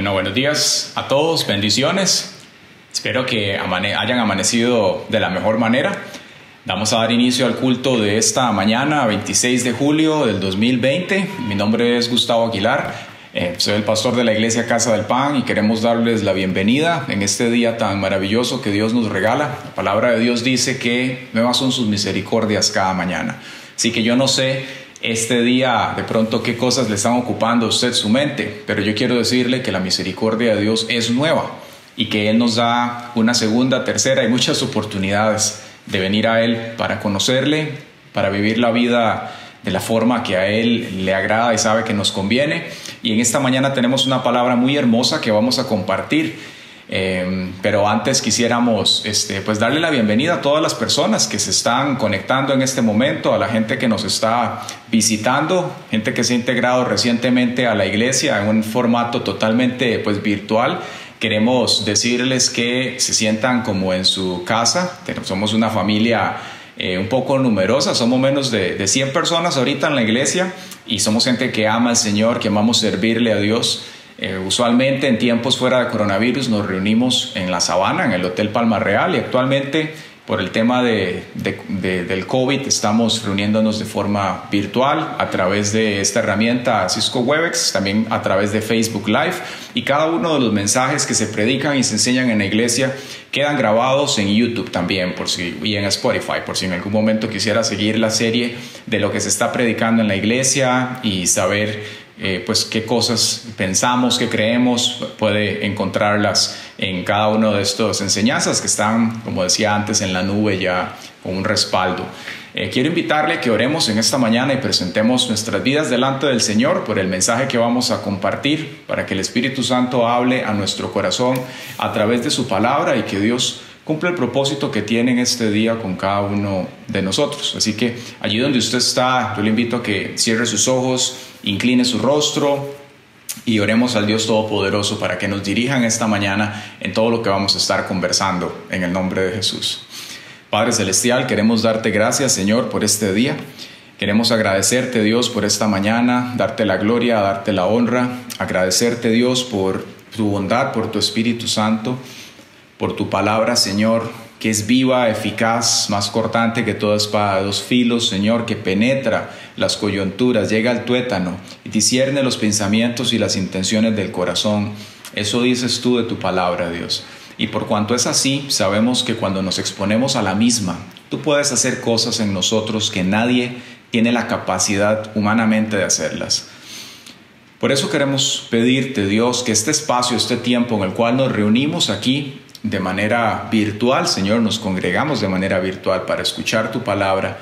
Bueno, buenos días a todos, bendiciones. Espero que hayan amanecido de la mejor manera. Vamos a dar inicio al culto de esta mañana, 26 de julio del 2020. Mi nombre es Gustavo Aguilar, soy el pastor de la iglesia Casa del Pan y queremos darles la bienvenida en este día tan maravilloso que Dios nos regala. La palabra de Dios dice que nuevas son sus misericordias cada mañana. Así que yo no sé este día de pronto qué cosas le están ocupando a usted su mente, pero yo quiero decirle que la misericordia de Dios es nueva y que Él nos da una segunda, tercera y muchas oportunidades de venir a Él para conocerle, para vivir la vida de la forma que a Él le agrada y sabe que nos conviene. Y en esta mañana tenemos una palabra muy hermosa que vamos a compartir. Pero antes quisiéramos pues darle la bienvenida a todas las personas que se están conectando en este momento, a la gente que nos está visitando, gente que se ha integrado recientemente a la iglesia en un formato totalmente pues virtual. Queremos decirles que se sientan como en su casa. Somos una familia un poco numerosa, somos menos de 100 personas ahorita en la iglesia y somos gente que ama al Señor, que amamos servirle a Dios. Usualmente en tiempos fuera de coronavirus nos reunimos en la Sabana, en el Hotel Palma Real, y actualmente por el tema del COVID estamos reuniéndonos de forma virtual a través de esta herramienta Cisco Webex, también a través de Facebook Live, y cada uno de los mensajes que se predican y se enseñan en la iglesia quedan grabados en YouTube también y en Spotify, por si en algún momento quisiera seguir la serie de lo que se está predicando en la iglesia y saber pues qué cosas pensamos, qué creemos, puede encontrarlas en cada una de estas enseñanzas que están, como decía antes, en la nube ya con un respaldo. Quiero invitarle a que oremos en esta mañana y presentemos nuestras vidas delante del Señor por el mensaje que vamos a compartir, para que el Espíritu Santo hable a nuestro corazón a través de su palabra y que Dios cumpla el propósito que tiene en este día con cada uno de nosotros. Así que allí donde usted está, yo le invito a que cierre sus ojos, incline su rostro y oremos al Dios Todopoderoso para que nos dirijan esta mañana en todo lo que vamos a estar conversando en el nombre de Jesús. Padre Celestial, queremos darte gracias, Señor, por este día. Queremos agradecerte, Dios, por esta mañana, darte la gloria, darte la honra, agradecerte, Dios, por tu bondad, por tu Espíritu Santo, por tu palabra, Señor, que es viva, eficaz, más cortante que toda espada de dos filos, Señor, que penetra las coyunturas, llega al tuétano y discierne los pensamientos y las intenciones del corazón. Eso dices tú de tu palabra, Dios. Y por cuanto es así, sabemos que cuando nos exponemos a la misma, tú puedes hacer cosas en nosotros que nadie tiene la capacidad humanamente de hacerlas. Por eso queremos pedirte, Dios, que este espacio, este tiempo en el cual nos reunimos aquí de manera virtual, Señor, nos congregamos de manera virtual para escuchar tu palabra.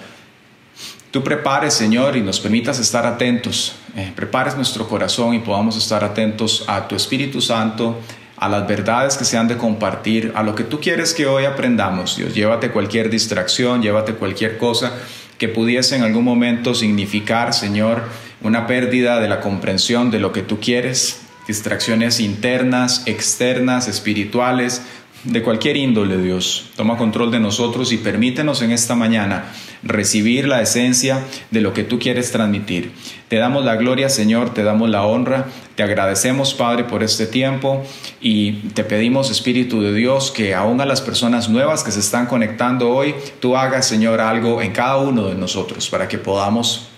Tú prepares, Señor, y nos permitas estar atentos, prepares nuestro corazón y podamos estar atentos a tu Espíritu Santo, a las verdades que se han de compartir, a lo que tú quieres que hoy aprendamos, Dios. Llévate cualquier distracción, llévate cualquier cosa que pudiese en algún momento significar, Señor, una pérdida de la comprensión de lo que tú quieres, distracciones internas, externas, espirituales, de cualquier índole, Dios. Toma control de nosotros y permítenos en esta mañana recibir la esencia de lo que tú quieres transmitir. Te damos la gloria, Señor, te damos la honra, te agradecemos, Padre, por este tiempo y te pedimos, Espíritu de Dios, que aún a las personas nuevas que se están conectando hoy, tú hagas, Señor, algo en cada uno de nosotros para que podamos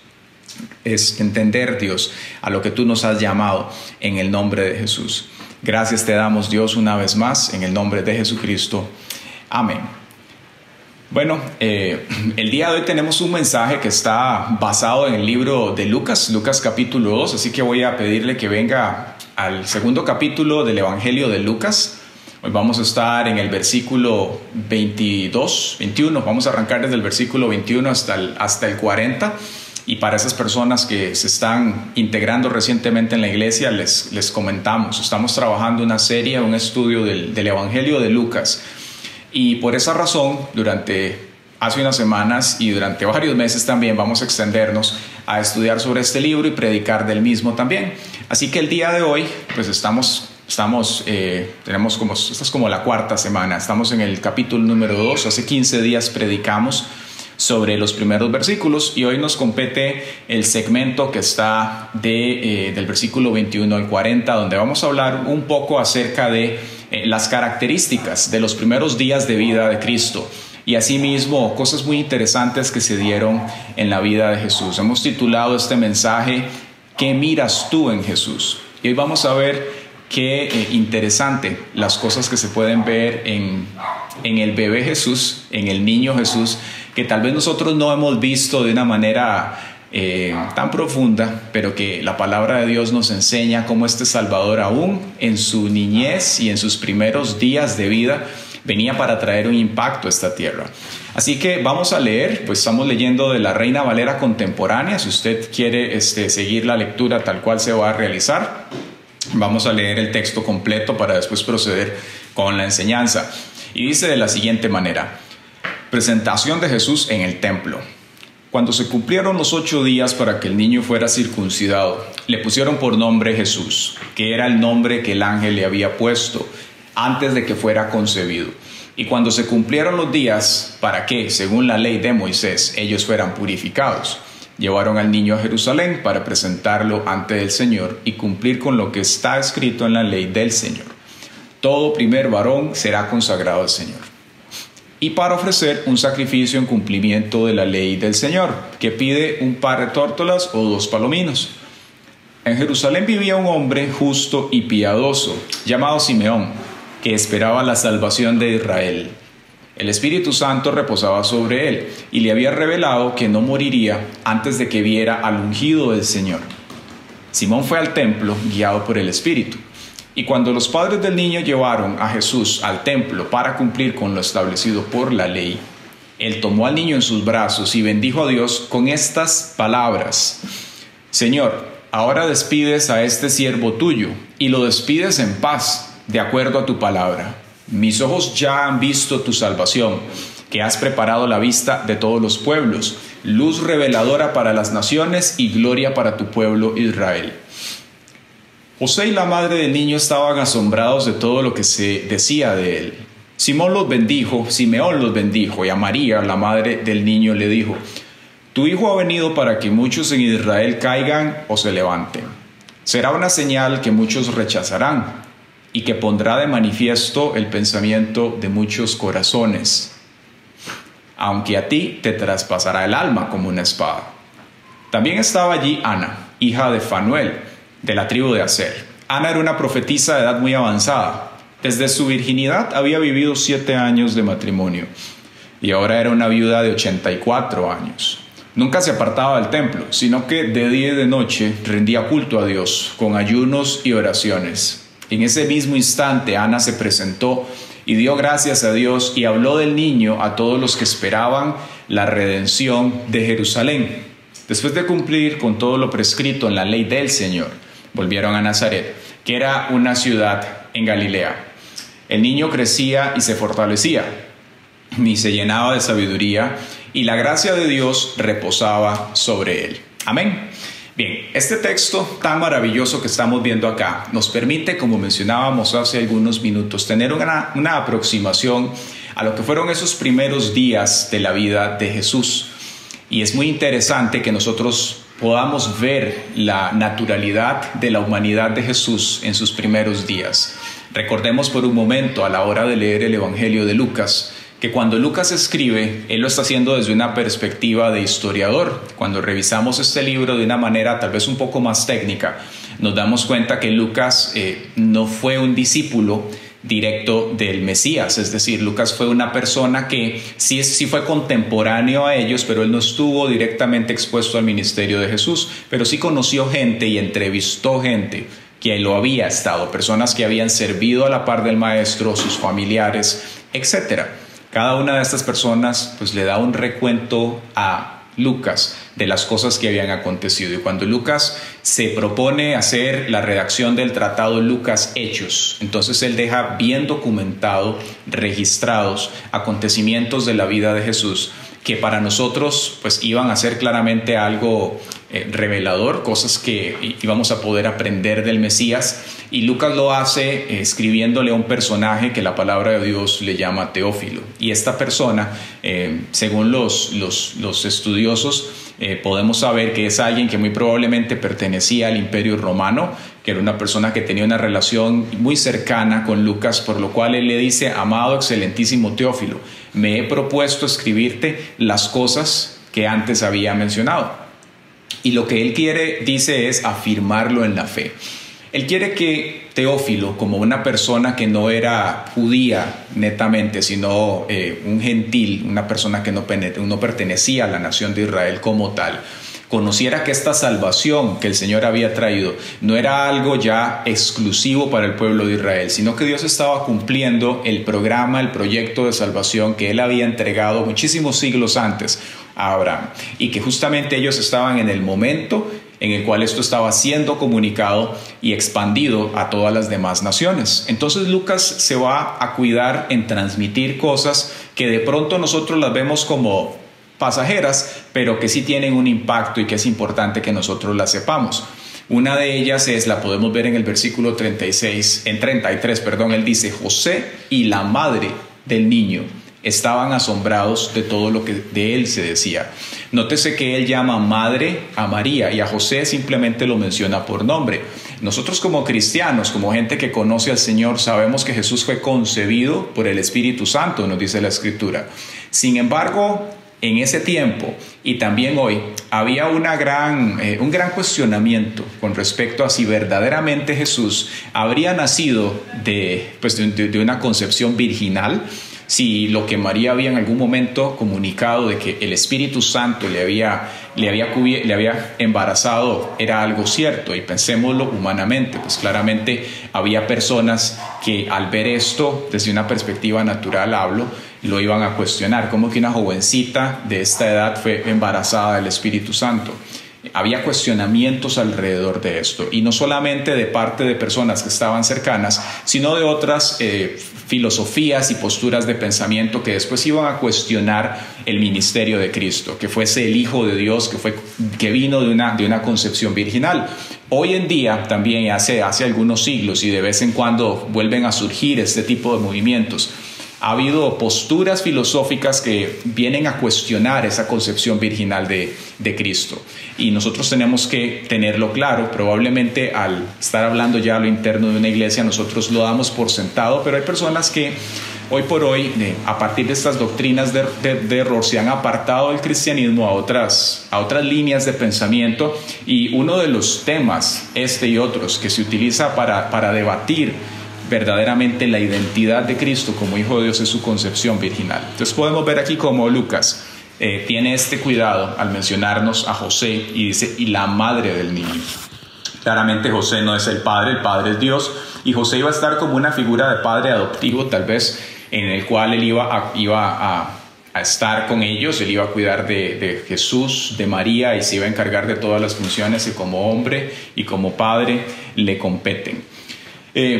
entender, Dios, a lo que tú nos has llamado en el nombre de Jesús. Gracias te damos, Dios, una vez más, en el nombre de Jesucristo. Amén. Bueno, el día de hoy tenemos un mensaje que está basado en el libro de Lucas, Lucas capítulo 2, así que voy a pedirle que venga al segundo capítulo del Evangelio de Lucas. Hoy vamos a estar en el versículo 21, vamos a arrancar desde el versículo 21 hasta el 40. Y para esas personas que se están integrando recientemente en la iglesia, les comentamos, estamos trabajando una serie, un estudio del Evangelio de Lucas. Y por esa razón, hace unas semanas y durante varios meses también vamos a extendernos a estudiar sobre este libro y predicar del mismo también. Así que el día de hoy, pues esta es como la cuarta semana, estamos en el capítulo número 2, hace 15 días predicamos sobre los primeros versículos, y hoy nos compete el segmento que está del versículo 21 al 40, donde vamos a hablar un poco acerca de las características de los primeros días de vida de Cristo y asimismo cosas muy interesantes que se dieron en la vida de Jesús. Hemos titulado este mensaje ¿Qué miras tú en Jesús? Y hoy vamos a ver qué interesante las cosas que se pueden ver en el bebé Jesús, en el niño Jesús, que tal vez nosotros no hemos visto de una manera tan profunda, pero que la palabra de Dios nos enseña cómo este Salvador aún en su niñez y en sus primeros días de vida venía para traer un impacto a esta tierra. Así que vamos a leer, pues estamos leyendo de la Reina Valera contemporánea. Si usted quiere seguir la lectura tal cual se va a realizar, vamos a leer el texto completo para después proceder con la enseñanza. Y dice de la siguiente manera: presentación de Jesús en el templo. Cuando se cumplieron los 8 días para que el niño fuera circuncidado, le pusieron por nombre Jesús, que era el nombre que el ángel le había puesto antes de que fuera concebido. Y cuando se cumplieron los días para que, según la ley de Moisés, ellos fueran purificados, llevaron al niño a Jerusalén para presentarlo ante el Señor y cumplir con lo que está escrito en la ley del Señor. Todo primer varón será consagrado al Señor. Y para ofrecer un sacrificio en cumplimiento de la ley del Señor, que pide un par de tórtolas o 2 palominos. En Jerusalén vivía un hombre justo y piadoso, llamado Simeón, que esperaba la salvación de Israel. El Espíritu Santo reposaba sobre él y le había revelado que no moriría antes de que viera al ungido del Señor. Simón fue al templo guiado por el Espíritu. Y cuando los padres del niño llevaron a Jesús al templo para cumplir con lo establecido por la ley, él tomó al niño en sus brazos y bendijo a Dios con estas palabras: Señor, ahora despides a este siervo tuyo y lo despides en paz, de acuerdo a tu palabra. Mis ojos ya han visto tu salvación, que has preparado la vista de todos los pueblos, luz reveladora para las naciones y gloria para tu pueblo Israel. José y la madre del niño estaban asombrados de todo lo que se decía de él. Simeón los bendijo, y a María, la madre del niño, le dijo: tu hijo ha venido para que muchos en Israel caigan o se levanten. Será una señal que muchos rechazarán y que pondrá de manifiesto el pensamiento de muchos corazones, aunque a ti te traspasará el alma como una espada. También estaba allí Ana, hija de Fanuel, de la tribu de Aser. Ana era una profetisa de edad muy avanzada. Desde su virginidad había vivido 7 años de matrimonio y ahora era una viuda de 84 años. Nunca se apartaba del templo, sino que de día y de noche rendía culto a Dios con ayunos y oraciones. En ese mismo instante Ana se presentó y dio gracias a Dios y habló del niño a todos los que esperaban la redención de Jerusalén. Después de cumplir con todo lo prescrito en la ley del Señor, volvieron a Nazaret, que era una ciudad en Galilea. El niño crecía y se fortalecía, y se llenaba de sabiduría, y la gracia de Dios reposaba sobre él. Amén. Bien, este texto tan maravilloso que estamos viendo acá nos permite, como mencionábamos hace algunos minutos, tener una aproximación a lo que fueron esos primeros días de la vida de Jesús. Y es muy interesante que nosotros podamos ver la naturalidad de la humanidad de Jesús en sus primeros días. Recordemos por un momento, a la hora de leer el Evangelio de Lucas, que cuando Lucas escribe, él lo está haciendo desde una perspectiva de historiador. Cuando revisamos este libro de una manera tal vez un poco más técnica, nos damos cuenta que Lucas no fue un discípulo directo del Mesías, es decir, Lucas fue una persona que sí fue contemporáneo a ellos, pero él no estuvo directamente expuesto al ministerio de Jesús, pero sí conoció gente y entrevistó gente que lo había estado, personas que habían servido a la par del maestro, sus familiares, etc. Cada una de estas personas pues le da un recuento a Lucas de las cosas que habían acontecido. Y cuando Lucas se propone hacer la redacción del tratado Lucas Hechos, entonces él deja bien documentado, registrados acontecimientos de la vida de Jesús que para nosotros pues iban a ser claramente algo revelador, cosas que íbamos a poder aprender del Mesías, Y Lucas lo hace escribiéndole a un personaje que la palabra de Dios le llama Teófilo. Y esta persona, según los estudiosos, podemos saber que es alguien que muy probablemente pertenecía al Imperio Romano, que era una persona que tenía una relación muy cercana con Lucas, por lo cual él le dice: amado, excelentísimo Teófilo, me he propuesto escribirte las cosas que antes había mencionado. Y lo que él quiere, dice, es afirmarlo en la fe. Él quiere que Teófilo, como una persona que no era judía netamente, sino un gentil, una persona que no pertenecía a la nación de Israel como tal, conociera que esta salvación que el Señor había traído no era algo ya exclusivo para el pueblo de Israel, sino que Dios estaba cumpliendo el programa, el proyecto de salvación que Él había entregado muchísimos siglos antes a Abraham, y que justamente ellos estaban en el momento en el cual esto estaba siendo comunicado y expandido a todas las demás naciones. Entonces Lucas se va a cuidar en transmitir cosas que de pronto nosotros las vemos como pasajeras, pero que sí tienen un impacto y que es importante que nosotros las sepamos. Una de ellas la podemos ver en el versículo 33, él dice: José y la madre del niño estaban asombrados de todo lo que de él se decía. Nótese que él llama madre a María y a José simplemente lo menciona por nombre. Nosotros como cristianos, como gente que conoce al Señor, sabemos que Jesús fue concebido por el Espíritu Santo, nos dice la Escritura. Sin embargo, en ese tiempo y también hoy había un gran cuestionamiento con respecto a si verdaderamente Jesús habría nacido de una concepción virginal, si lo que María había en algún momento comunicado de que el Espíritu Santo le había embarazado era algo cierto. Y pensémoslo humanamente, pues claramente había personas que al ver esto desde una perspectiva natural lo iban a cuestionar. ¿Cómo que una jovencita de esta edad fue embarazada del Espíritu Santo? Había cuestionamientos alrededor de esto, y no solamente de parte de personas que estaban cercanas, sino de otras filosofías y posturas de pensamiento que después iban a cuestionar el ministerio de Cristo, que fuese el Hijo de Dios, que vino de una concepción virginal. Hoy en día, también hace algunos siglos, y de vez en cuando vuelven a surgir este tipo de movimientos, ha habido posturas filosóficas que vienen a cuestionar esa concepción virginal de Cristo. Y nosotros tenemos que tenerlo claro. Probablemente al estar hablando ya a lo interno de una iglesia, nosotros lo damos por sentado, pero hay personas que hoy por hoy, a partir de estas doctrinas de error, se han apartado del cristianismo a otras líneas de pensamiento. Y uno de los temas, y otros, que se utiliza para debatir verdaderamente la identidad de Cristo como Hijo de Dios es su concepción virginal. Entonces podemos ver aquí cómo Lucas tiene este cuidado al mencionarnos a José y dice: y la madre del niño. Claramente José no es el padre es Dios, y José iba a estar como una figura de padre adoptivo, tal vez, en el cual él iba a estar con ellos. Él iba a cuidar de Jesús, de María, y se iba a encargar de todas las funciones que como hombre y como padre le competen.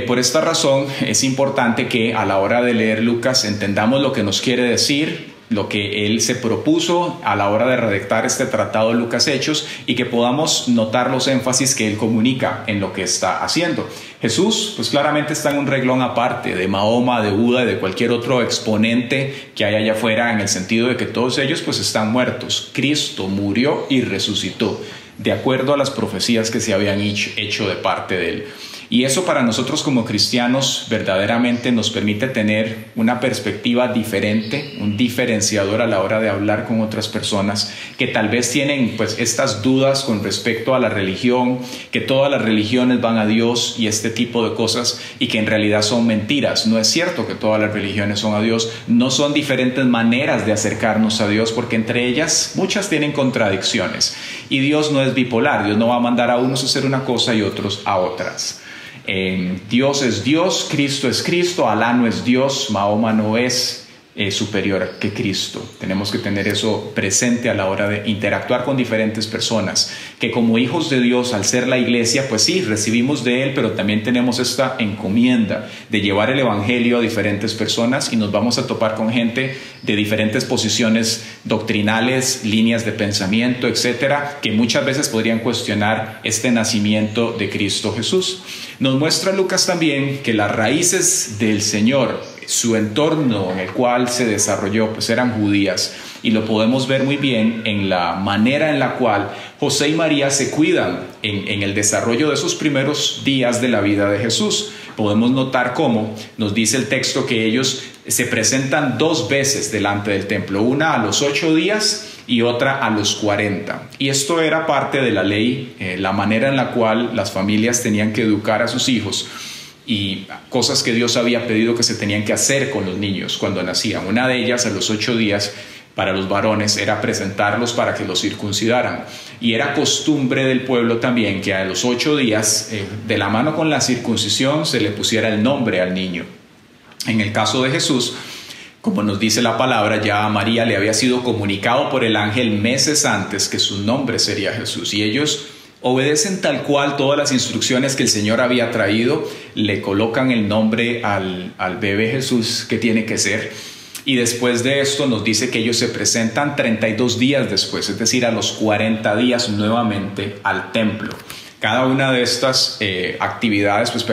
Por esta razón es importante que a la hora de leer Lucas entendamos lo que nos quiere decir, lo que él se propuso a la hora de redactar este tratado de Lucas Hechos, y que podamos notar los énfasis que él comunica en lo que está haciendo. Jesús pues claramente está en un renglón aparte de Mahoma, de Buda y de cualquier otro exponente que hay allá afuera, en el sentido de que todos ellos pues están muertos. Cristo murió y resucitó de acuerdo a las profecías que se habían hecho de parte de él. Y eso para nosotros como cristianos verdaderamente nos permite tener una perspectiva diferente, un diferenciador a la hora de hablar con otras personas que tal vez tienen pues estas dudas con respecto a la religión, que todas las religiones van a Dios y este tipo de cosas, y que en realidad son mentiras. No es cierto que todas las religiones son a Dios, no son diferentes maneras de acercarnos a Dios, porque entre ellas muchas tienen contradicciones, y Dios no es bipolar. Dios no va a mandar a unos a hacer una cosa y otros a otras. Dios es Dios, Cristo es Cristo, Alá no es Dios, Mahoma no es superior que Cristo. Tenemos que tener eso presente a la hora de interactuar con diferentes personas, que como hijos de Dios, al ser la iglesia, pues sí, recibimos de Él, pero también tenemos esta encomienda de llevar el evangelio a diferentes personas, y nos vamos a topar con gente de diferentes posiciones doctrinales, líneas de pensamiento, etcétera, que muchas veces podrían cuestionar este nacimiento de Cristo Jesús. Nos muestra Lucas también que las raíces del Señor, su entorno en el cual se desarrolló, pues eran judías, y lo podemos ver muy bien en la manera en la cual José y María se cuidan en el desarrollo de esos primeros días de la vida de Jesús. Podemos notar cómo nos dice el texto que ellos se presentan 2 veces delante del templo, una a los 8 días y otra a los 40. Y esto era parte de la ley, la manera en la cual las familias tenían que educar a sus hijos y cosas que Dios había pedido que se tenían que hacer con los niños cuando nacían. Una de ellas, a los 8 días, para los varones, era presentarlos para que los circuncidaran. Y era costumbre del pueblo también que a los 8 días, de la mano con la circuncisión, se le pusiera el nombre al niño. En el caso de Jesús, como nos dice la palabra, ya a María le había sido comunicado por el ángel meses antes que su nombre sería Jesús. Y ellos obedecen tal cual todas las instrucciones que el Señor había traído, le colocan el nombre al bebé Jesús que tiene que ser. Y después de esto nos dice que ellos se presentan 32 días después, es decir, a los 40 días nuevamente al templo. Cada una de estas actividades pues,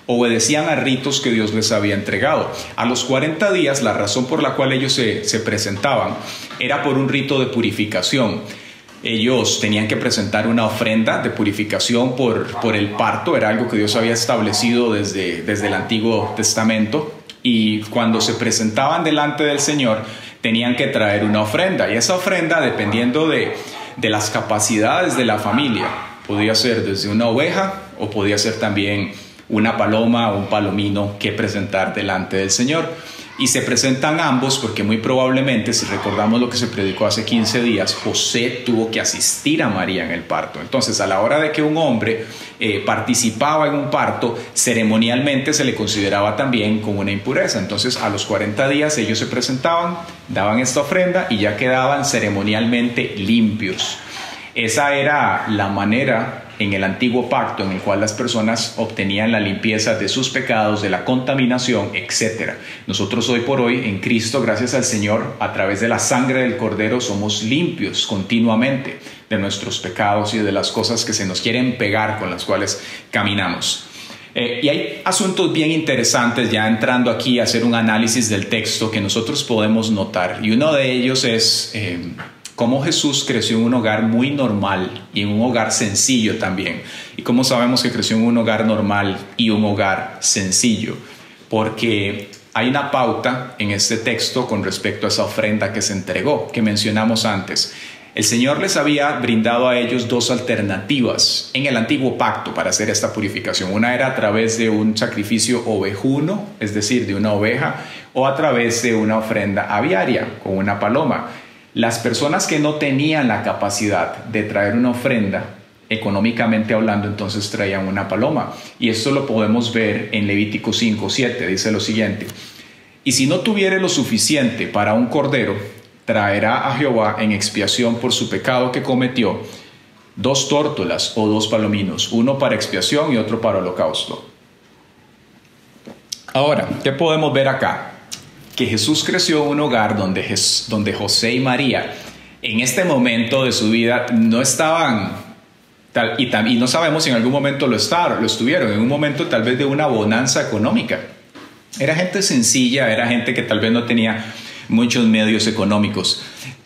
obedecían a ritos que Dios les había entregado. A los 40 días, la razón por la cual ellos se presentaban era por un rito de purificación. Ellos tenían que presentar una ofrenda de purificación por el parto, era algo que Dios había establecido desde el Antiguo Testamento. Y cuando se presentaban delante del Señor, tenían que traer una ofrenda. Y esa ofrenda, dependiendo de las capacidades de la familia, podía ser desde una oveja o podía ser también una paloma o un palomino que presentar delante del Señor. Y se presentan ambos porque muy probablemente, si recordamos lo que se predicó hace 15 días, José tuvo que asistir a María en el parto. Entonces, a la hora de que un hombre participaba en un parto, ceremonialmente se le consideraba también como una impureza. Entonces, a los 40 días ellos se presentaban, daban esta ofrenda y ya quedaban ceremonialmente limpios. Esa era la manera en el antiguo pacto en el cual las personas obtenían la limpieza de sus pecados, de la contaminación, etc. Nosotros hoy por hoy en Cristo, gracias al Señor, a través de la sangre del Cordero somos limpios continuamente de nuestros pecados y de las cosas que se nos quieren pegar con las cuales caminamos. Y hay asuntos bien interesantes ya entrando aquí a hacer un análisis del texto que nosotros podemos notar, y uno de ellos es cómo Jesús creció en un hogar muy normal y en un hogar sencillo también. ¿Y cómo sabemos que creció en un hogar normal y un hogar sencillo? Porque hay una pauta en este texto con respecto a esa ofrenda que se entregó, que mencionamos antes. El Señor les había brindado a ellos 2 alternativas en el antiguo pacto para hacer esta purificación. Una era a través de un sacrificio ovejuno, es decir, de una oveja, o a través de una ofrenda aviaria, con una paloma. Las personas que no tenían la capacidad de traer una ofrenda, económicamente hablando, entonces traían una paloma. Y esto lo podemos ver en Levítico 5:7, dice lo siguiente: y si no tuviere lo suficiente para un cordero, traerá a Jehová en expiación por su pecado que cometió 2 tórtolas o 2 palominos, uno para expiación y otro para holocausto. Ahora, ¿qué podemos ver acá? Que Jesús creció en un hogar donde José y María en este momento de su vida no estaban, y no sabemos si en algún momento lo estuvieron, en un momento tal vez de una bonanza económica. Era gente sencilla, era gente que tal vez no tenía muchos medios económicos.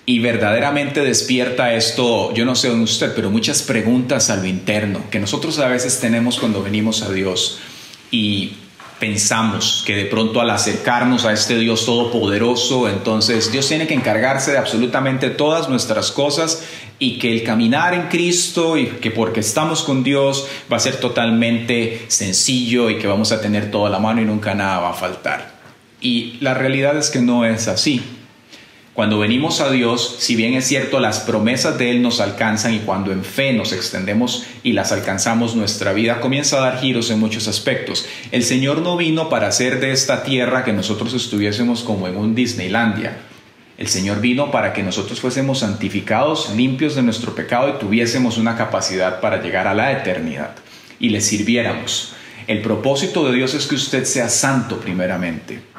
Y verdaderamente despierta esto, yo no sé en usted, pero muchas preguntas a lo interno que nosotros a veces tenemos cuando venimos a Dios y pensamos que de pronto al acercarnos a este Dios todopoderoso, entonces Dios tiene que encargarse de absolutamente todas nuestras cosas y que el caminar en Cristo y que porque estamos con Dios va a ser totalmente sencillo y que vamos a tener toda la mano y nunca nada va a faltar. Y la realidad es que no es así. Cuando venimos a Dios, si bien es cierto, las promesas de Él nos alcanzan y cuando en fe nos extendemos y las alcanzamos, nuestra vida comienza a dar giros en muchos aspectos. El Señor no vino para hacer de esta tierra que nosotros estuviésemos como en un Disneylandia. El Señor vino para que nosotros fuésemos santificados, limpios de nuestro pecado y tuviésemos una capacidad para llegar a la eternidad y le sirviéramos. El propósito de Dios es que usted sea santo primeramente.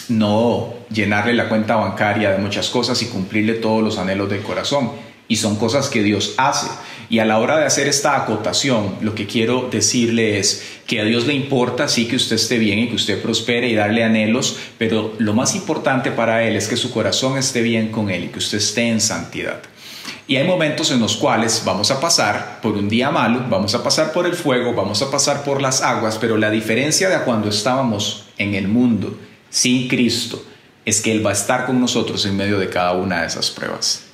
No llenarle la cuenta bancaria de muchas cosas y cumplirle todos los anhelos del corazón. y son cosas que Dios hace. Y a la hora de hacer esta acotación, lo que quiero decirle es que a Dios le importa sí que usted esté bien y que usted prospere y darle anhelos, pero lo más importante para Él es que su corazón esté bien con Él y que usted esté en santidad. Y hay momentos en los cuales vamos a pasar por un día malo, vamos a pasar por el fuego, vamos a pasar por las aguas, pero la diferencia de cuando estábamos en el mundo sin Cristo es que Él va a estar con nosotros en medio de cada una de esas pruebas.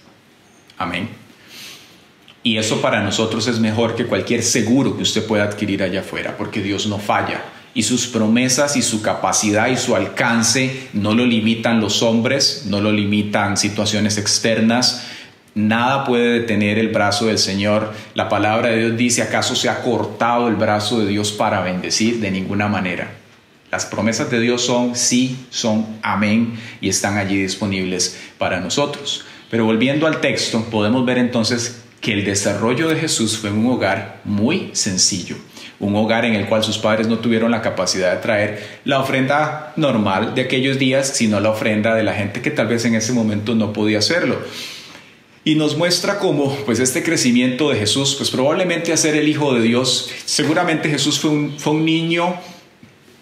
Amén. Y eso para nosotros es mejor que cualquier seguro que usted pueda adquirir allá afuera, porque Dios no falla. Y sus promesas y su capacidad y su alcance no lo limitan los hombres, no lo limitan situaciones externas. Nada puede detener el brazo del Señor. La palabra de Dios dice, ¿acaso se ha cortado el brazo de Dios para bendecir? De ninguna manera. Las promesas de Dios son sí, son amén y están allí disponibles para nosotros. Pero volviendo al texto, podemos ver entonces que el desarrollo de Jesús fue en un hogar muy sencillo. Un hogar en el cual sus padres no tuvieron la capacidad de traer la ofrenda normal de aquellos días, sino la ofrenda de la gente que tal vez en ese momento no podía hacerlo. Y nos muestra cómo pues este crecimiento de Jesús, pues probablemente a ser el Hijo de Dios, seguramente Jesús fue un niño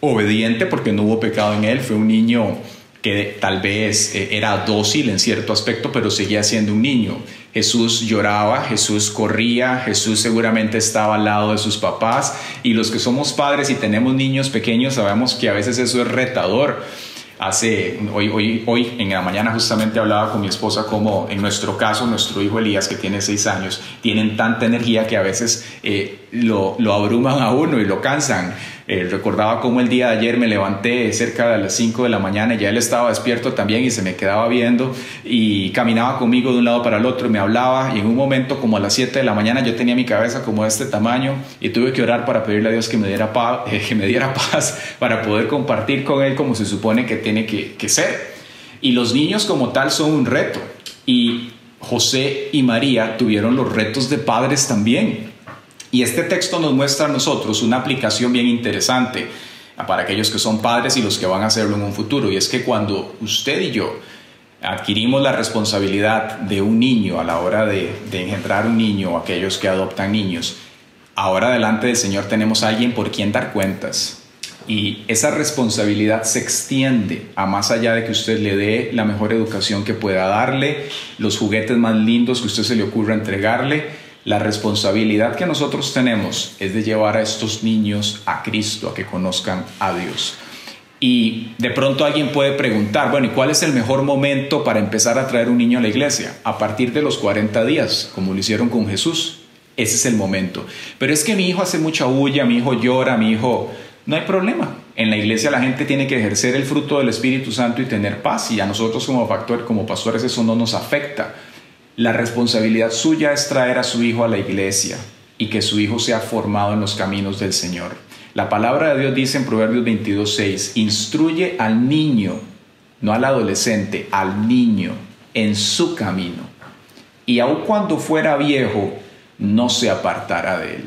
obediente porque no hubo pecado en él, fue un niño que tal vez era dócil en cierto aspecto, pero seguía siendo un niño. Jesús lloraba, Jesús corría, Jesús seguramente estaba al lado de sus papás, y los que somos padres y tenemos niños pequeños sabemos que a veces eso es retador. Hoy en la mañana justamente hablaba con mi esposa como en nuestro caso, nuestro hijo Elías, que tiene 6 años, tienen tanta energía que a veces lo abruman a uno y lo cansan. Recordaba cómo el día de ayer me levanté cerca de las 5 de la mañana y ya él estaba despierto también y se me quedaba viendo y caminaba conmigo de un lado para el otro y me hablaba, y en un momento como a las 7 de la mañana yo tenía mi cabeza como de este tamaño y tuve que orar para pedirle a Dios que me diera paz para poder compartir con él como se supone que tiene que ser. Y los niños como tal son un reto, y José y María tuvieron los retos de padres también. Y este texto nos muestra a nosotros una aplicación bien interesante para aquellos que son padres y los que van a hacerlo en un futuro. Y es que cuando usted y yo adquirimos la responsabilidad de un niño a la hora de engendrar un niño, o aquellos que adoptan niños, ahora delante del Señor tenemos a alguien por quien dar cuentas. Y esa responsabilidad se extiende a más allá de que usted le dé la mejor educación que pueda darle, los juguetes más lindos que usted se le ocurra entregarle. La responsabilidad que nosotros tenemos es de llevar a estos niños a Cristo, a que conozcan a Dios. Y de pronto alguien puede preguntar, bueno, ¿y cuál es el mejor momento para empezar a traer un niño a la iglesia? A partir de los 40 días, como lo hicieron con Jesús. Ese es el momento. Pero es que mi hijo hace mucha bulla, mi hijo llora, mi hijo... No hay problema. En la iglesia la gente tiene que ejercer el fruto del Espíritu Santo y tener paz, y a nosotros como pastores eso no nos afecta. La responsabilidad suya es traer a su hijo a la iglesia y que su hijo sea formado en los caminos del Señor. La palabra de Dios dice en Proverbios 22:6, instruye al niño, no al adolescente, al niño en su camino, y aun cuando fuera viejo, no se apartará de él.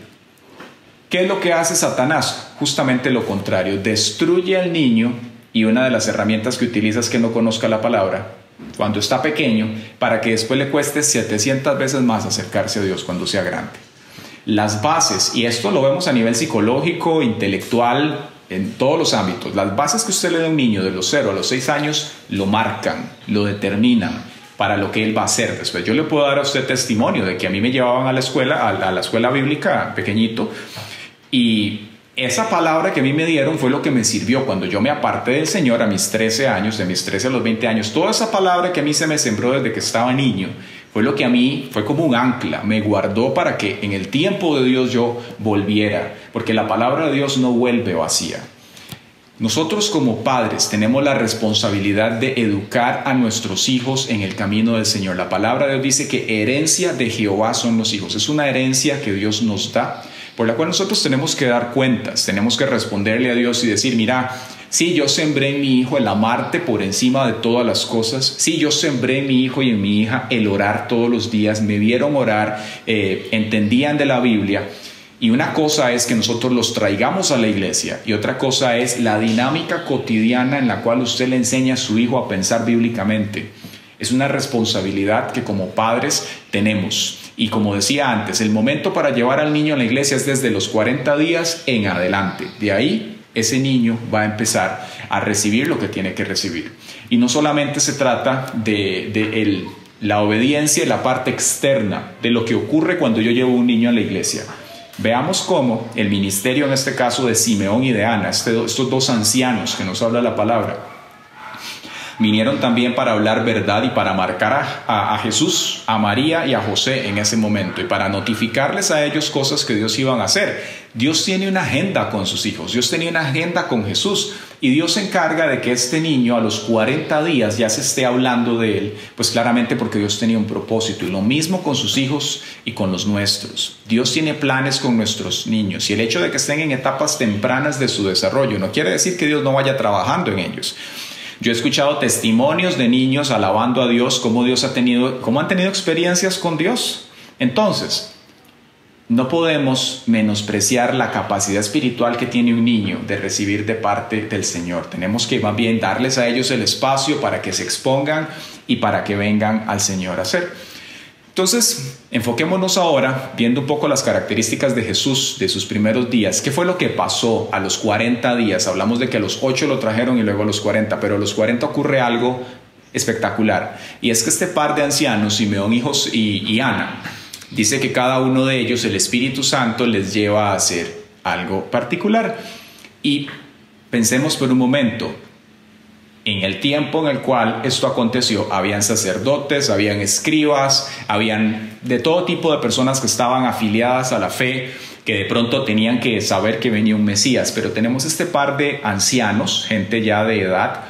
¿Qué es lo que hace Satanás? Justamente lo contrario, destruye al niño, y una de las herramientas que utiliza es que no conozca la palabra cuando está pequeño, para que después le cueste 700 veces más acercarse a Dios cuando sea grande. Las bases, y esto lo vemos a nivel psicológico, intelectual, en todos los ámbitos, las bases que usted le da a un niño de los 0 a los 6 años lo marcan, lo determinan para lo que él va a hacer después. Yo le puedo dar a usted testimonio de que a mí me llevaban a la escuela bíblica pequeñito, y esa palabra que a mí me dieron fue lo que me sirvió cuando yo me aparté del Señor a mis 13 años, de mis 13 a los 20 años. Toda esa palabra que a mí se me sembró desde que estaba niño fue lo que a mí fue como un ancla, me guardó para que en el tiempo de Dios yo volviera, porque la palabra de Dios no vuelve vacía. Nosotros como padres tenemos la responsabilidad de educar a nuestros hijos en el camino del Señor. La palabra de Dios dice que herencia de Jehová son los hijos. Es una herencia que Dios nos da, por la cual nosotros tenemos que dar cuentas, tenemos que responderle a Dios y decir, mira, sí, yo sembré en mi hijo el amarte por encima de todas las cosas, sí, yo sembré en mi hijo y en mi hija el orar todos los días, me vieron orar, entendían de la Biblia, y una cosa es que nosotros los traigamos a la iglesia, y otra cosa es la dinámica cotidiana en la cual usted le enseña a su hijo a pensar bíblicamente. Es una responsabilidad que como padres tenemos. Y como decía antes, el momento para llevar al niño a la iglesia es desde los 40 días en adelante. De ahí ese niño va a empezar a recibir lo que tiene que recibir. Y no solamente se trata de la obediencia y la parte externa de lo que ocurre cuando yo llevo un niño a la iglesia. Veamos cómo el ministerio, en este caso de Simeón y de Ana, estos dos ancianos que nos habla la palabra, vinieron también para hablar verdad y para marcar a Jesús, a María y a José en ese momento y para notificarles a ellos cosas que Dios iban a hacer. Dios tiene una agenda con sus hijos, Dios tenía una agenda con Jesús y Dios se encarga de que este niño a los 40 días ya se esté hablando de él, pues claramente porque Dios tenía un propósito y lo mismo con sus hijos y con los nuestros. Dios tiene planes con nuestros niños y el hecho de que estén en etapas tempranas de su desarrollo no quiere decir que Dios no vaya trabajando en ellos. Yo he escuchado testimonios de niños alabando a Dios, cómo han tenido experiencias con Dios. Entonces, no podemos menospreciar la capacidad espiritual que tiene un niño de recibir de parte del Señor. Tenemos que más bien darles a ellos el espacio para que se expongan y para que vengan al Señor a hacer. Entonces, enfoquémonos ahora viendo un poco las características de Jesús de sus primeros días. ¿Qué fue lo que pasó a los 40 días? Hablamos de que a los 8 lo trajeron y luego a los 40, pero a los 40 ocurre algo espectacular. Y es que este par de ancianos, Simeón y Ana, dice que cada uno de ellos, el Espíritu Santo, les lleva a hacer algo particular. Y pensemos por un momento. En el tiempo en el cual esto aconteció, habían sacerdotes, habían escribas, habían de todo tipo de personas que estaban afiliadas a la fe, que de pronto tenían que saber que venía un Mesías. Pero tenemos este par de ancianos, gente ya de edad,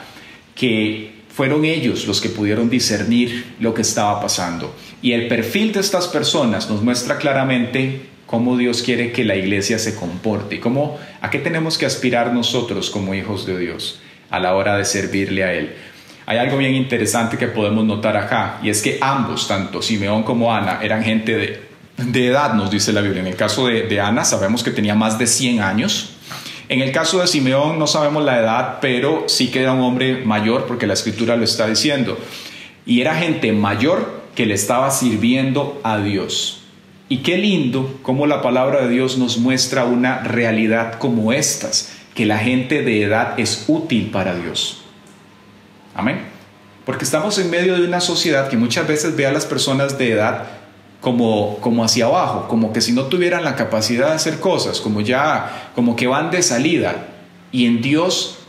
que fueron ellos los que pudieron discernir lo que estaba pasando. Y el perfil de estas personas nos muestra claramente cómo Dios quiere que la iglesia se comporte y a qué tenemos que aspirar nosotros como hijos de Dios a la hora de servirle a Él. Hay algo bien interesante que podemos notar acá, y es que ambos, tanto Simeón como Ana, eran gente de edad, nos dice la Biblia. En el caso de Ana sabemos que tenía más de 100 años. En el caso de Simeón no sabemos la edad, pero sí que era un hombre mayor porque la Escritura lo está diciendo. Y era gente mayor que le estaba sirviendo a Dios. Y qué lindo cómo la palabra de Dios nos muestra una realidad como estas, que la gente de edad es útil para Dios. Amén. Porque estamos en medio de una sociedad que muchas veces ve a las personas de edad como hacia abajo, como que si no tuvieran la capacidad de hacer cosas, como que van de salida. Y en Dios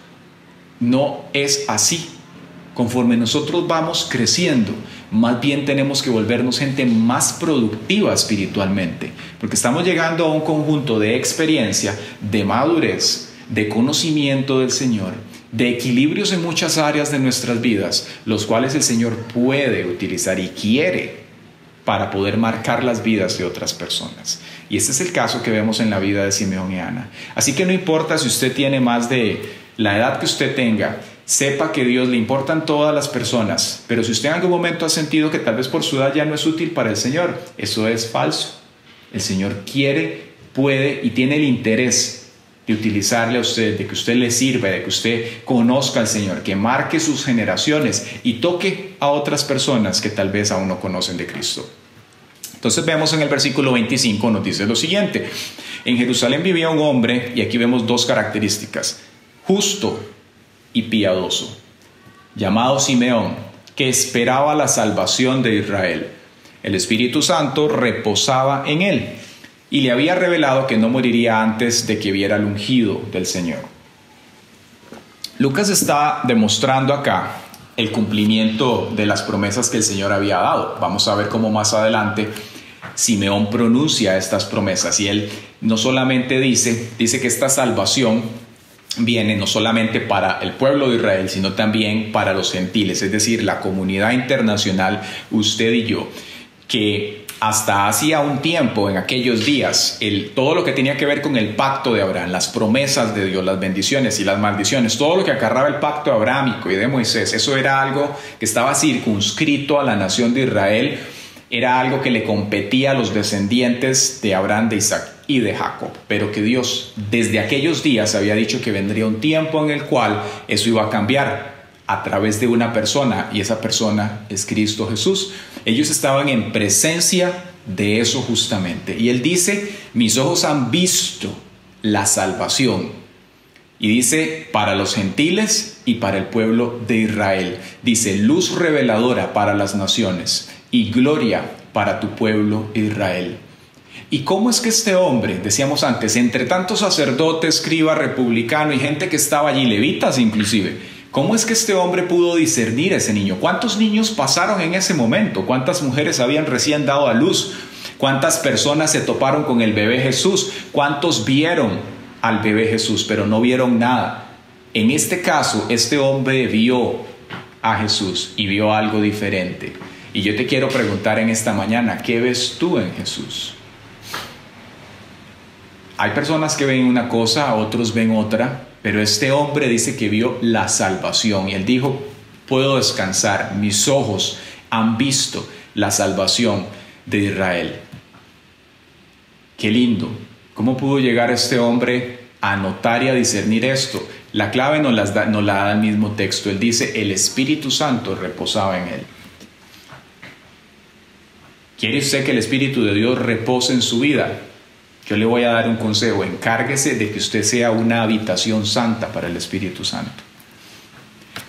no es así. Conforme nosotros vamos creciendo, más bien tenemos que volvernos gente más productiva espiritualmente, porque estamos llegando a un conjunto de experiencia, de madurez, de conocimiento del Señor, de equilibrios en muchas áreas de nuestras vidas, los cuales el Señor puede utilizar y quiere para poder marcar las vidas de otras personas. Y este es el caso que vemos en la vida de Simeón y Ana. Así que no importa si usted tiene más de la edad que usted tenga, sepa que Dios le importan todas las personas, pero si usted en algún momento ha sentido que tal vez por su edad ya no es útil para el Señor, eso es falso. El Señor quiere, puede y tiene el interés de utilizarle a usted, de que usted le sirva, de que usted conozca al Señor, que marque sus generaciones y toque a otras personas que tal vez aún no conocen de Cristo. Entonces vemos en el versículo 25, nos dice lo siguiente: en Jerusalén vivía un hombre, y aquí vemos dos características, justo y piadoso, llamado Simeón, que esperaba la salvación de Israel. El Espíritu Santo reposaba en él, y le había revelado que no moriría antes de que viera el ungido del Señor. Lucas está demostrando acá el cumplimiento de las promesas que el Señor había dado. Vamos a ver cómo más adelante Simeón pronuncia estas promesas, y él no solamente dice que esta salvación viene no solamente para el pueblo de Israel, sino también para los gentiles, es decir, la comunidad internacional, usted y yo, que hasta hacía un tiempo, en aquellos días, todo lo que tenía que ver con el pacto de Abraham, las promesas de Dios, las bendiciones y las maldiciones, todo lo que acarraba el pacto abrámico y de Moisés, eso era algo que estaba circunscrito a la nación de Israel, era algo que le competía a los descendientes de Abraham, de Isaac y de Jacob, pero que Dios desde aquellos días había dicho que vendría un tiempo en el cual eso iba a cambiar. a través de una persona, y esa persona es Cristo Jesús. Ellos estaban en presencia de eso justamente. Y él dice, mis ojos han visto la salvación. Y dice, para los gentiles y para el pueblo de Israel. Dice, luz reveladora para las naciones y gloria para tu pueblo Israel. ¿Y cómo es que este hombre, decíamos antes, entre tantos sacerdotes, escriba, republicano y gente que estaba allí, levitas inclusive, cómo es que este hombre pudo discernir a ese niño? ¿Cuántos niños pasaron en ese momento? ¿Cuántas mujeres habían recién dado a luz? ¿Cuántas personas se toparon con el bebé Jesús? ¿Cuántos vieron al bebé Jesús pero no vieron nada? En este caso, este hombre vio a Jesús y vio algo diferente. Y yo te quiero preguntar en esta mañana, ¿qué ves tú en Jesús? Hay personas que ven una cosa, otros ven otra, pero este hombre dice que vio la salvación. Y él dijo, puedo descansar, mis ojos han visto la salvación de Israel. Qué lindo. ¿Cómo pudo llegar este hombre a notar y a discernir esto? La clave nos la da el mismo texto. Él dice, el Espíritu Santo reposaba en él. ¿Quiere usted que el Espíritu de Dios repose en su vida? Yo le voy a dar un consejo, encárguese de que usted sea una habitación santa para el Espíritu Santo.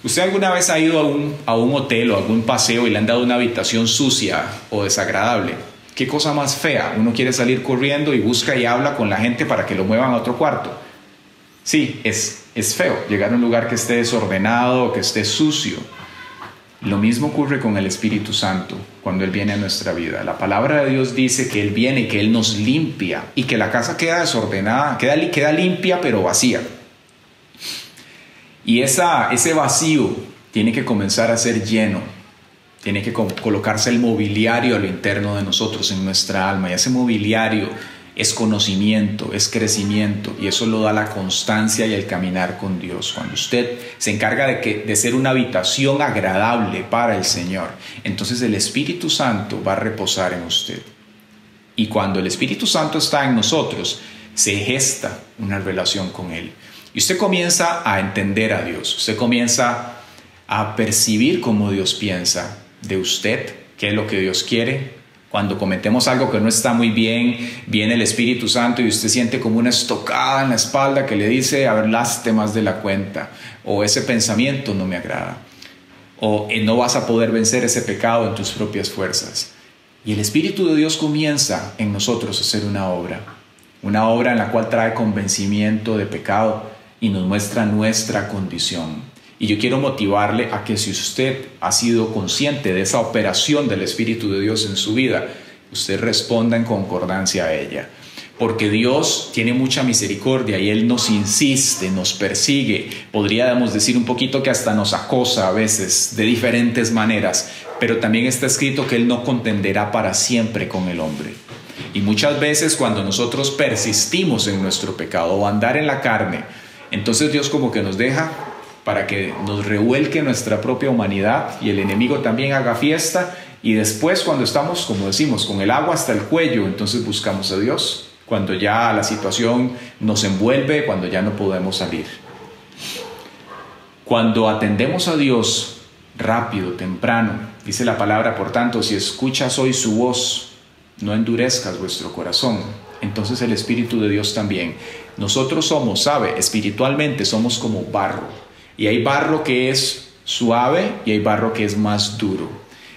¿Usted alguna vez ha ido a un hotel o a algún paseo y le han dado una habitación sucia o desagradable? ¿Qué cosa más fea? Uno quiere salir corriendo y busca y habla con la gente para que lo muevan a otro cuarto. Sí, es feo llegar a un lugar que esté desordenado o que esté sucio. Lo mismo ocurre con el Espíritu Santo cuando Él viene a nuestra vida. La palabra de Dios dice que Él viene y que Él nos limpia y que la casa queda desordenada, queda limpia pero vacía. Y ese vacío tiene que comenzar a ser lleno. Tiene que colocarse el mobiliario a lo interno de nosotros, en nuestra alma. Y ese mobiliario es conocimiento, es crecimiento, y eso lo da la constancia y el caminar con Dios. Cuando usted se encarga de ser una habitación agradable para el Señor, entonces el Espíritu Santo va a reposar en usted. Y cuando el Espíritu Santo está en nosotros, se gesta una relación con Él. Y usted comienza a entender a Dios, usted comienza a percibir cómo Dios piensa de usted, qué es lo que Dios quiere. Cuando cometemos algo que no está muy bien, viene el Espíritu Santo y usted siente como una estocada en la espalda que le dice, hablaste más de la cuenta, o ese pensamiento no me agrada, o no vas a poder vencer ese pecado en tus propias fuerzas. Y el Espíritu de Dios comienza en nosotros a hacer una obra en la cual trae convencimiento de pecado y nos muestra nuestra condición. Y yo quiero motivarle a que si usted ha sido consciente de esa operación del Espíritu de Dios en su vida, usted responda en concordancia a ella. Porque Dios tiene mucha misericordia y Él nos insiste, nos persigue. Podríamos decir un poquito que hasta nos acosa a veces de diferentes maneras. Pero también está escrito que Él no contenderá para siempre con el hombre. Y muchas veces cuando nosotros persistimos en nuestro pecado o andar en la carne, entonces Dios como que nos deja para que nos revuelque nuestra propia humanidad y el enemigo también haga fiesta, y después cuando estamos, como decimos, con el agua hasta el cuello, entonces buscamos a Dios, cuando ya la situación nos envuelve, cuando ya no podemos salir. Cuando atendemos a Dios rápido, temprano, dice la palabra, por tanto, si escuchas hoy su voz, no endurezcas vuestro corazón. Entonces el Espíritu de Dios también. Nosotros somos, espiritualmente somos como barro. Y hay barro que es suave y hay barro que es más duro.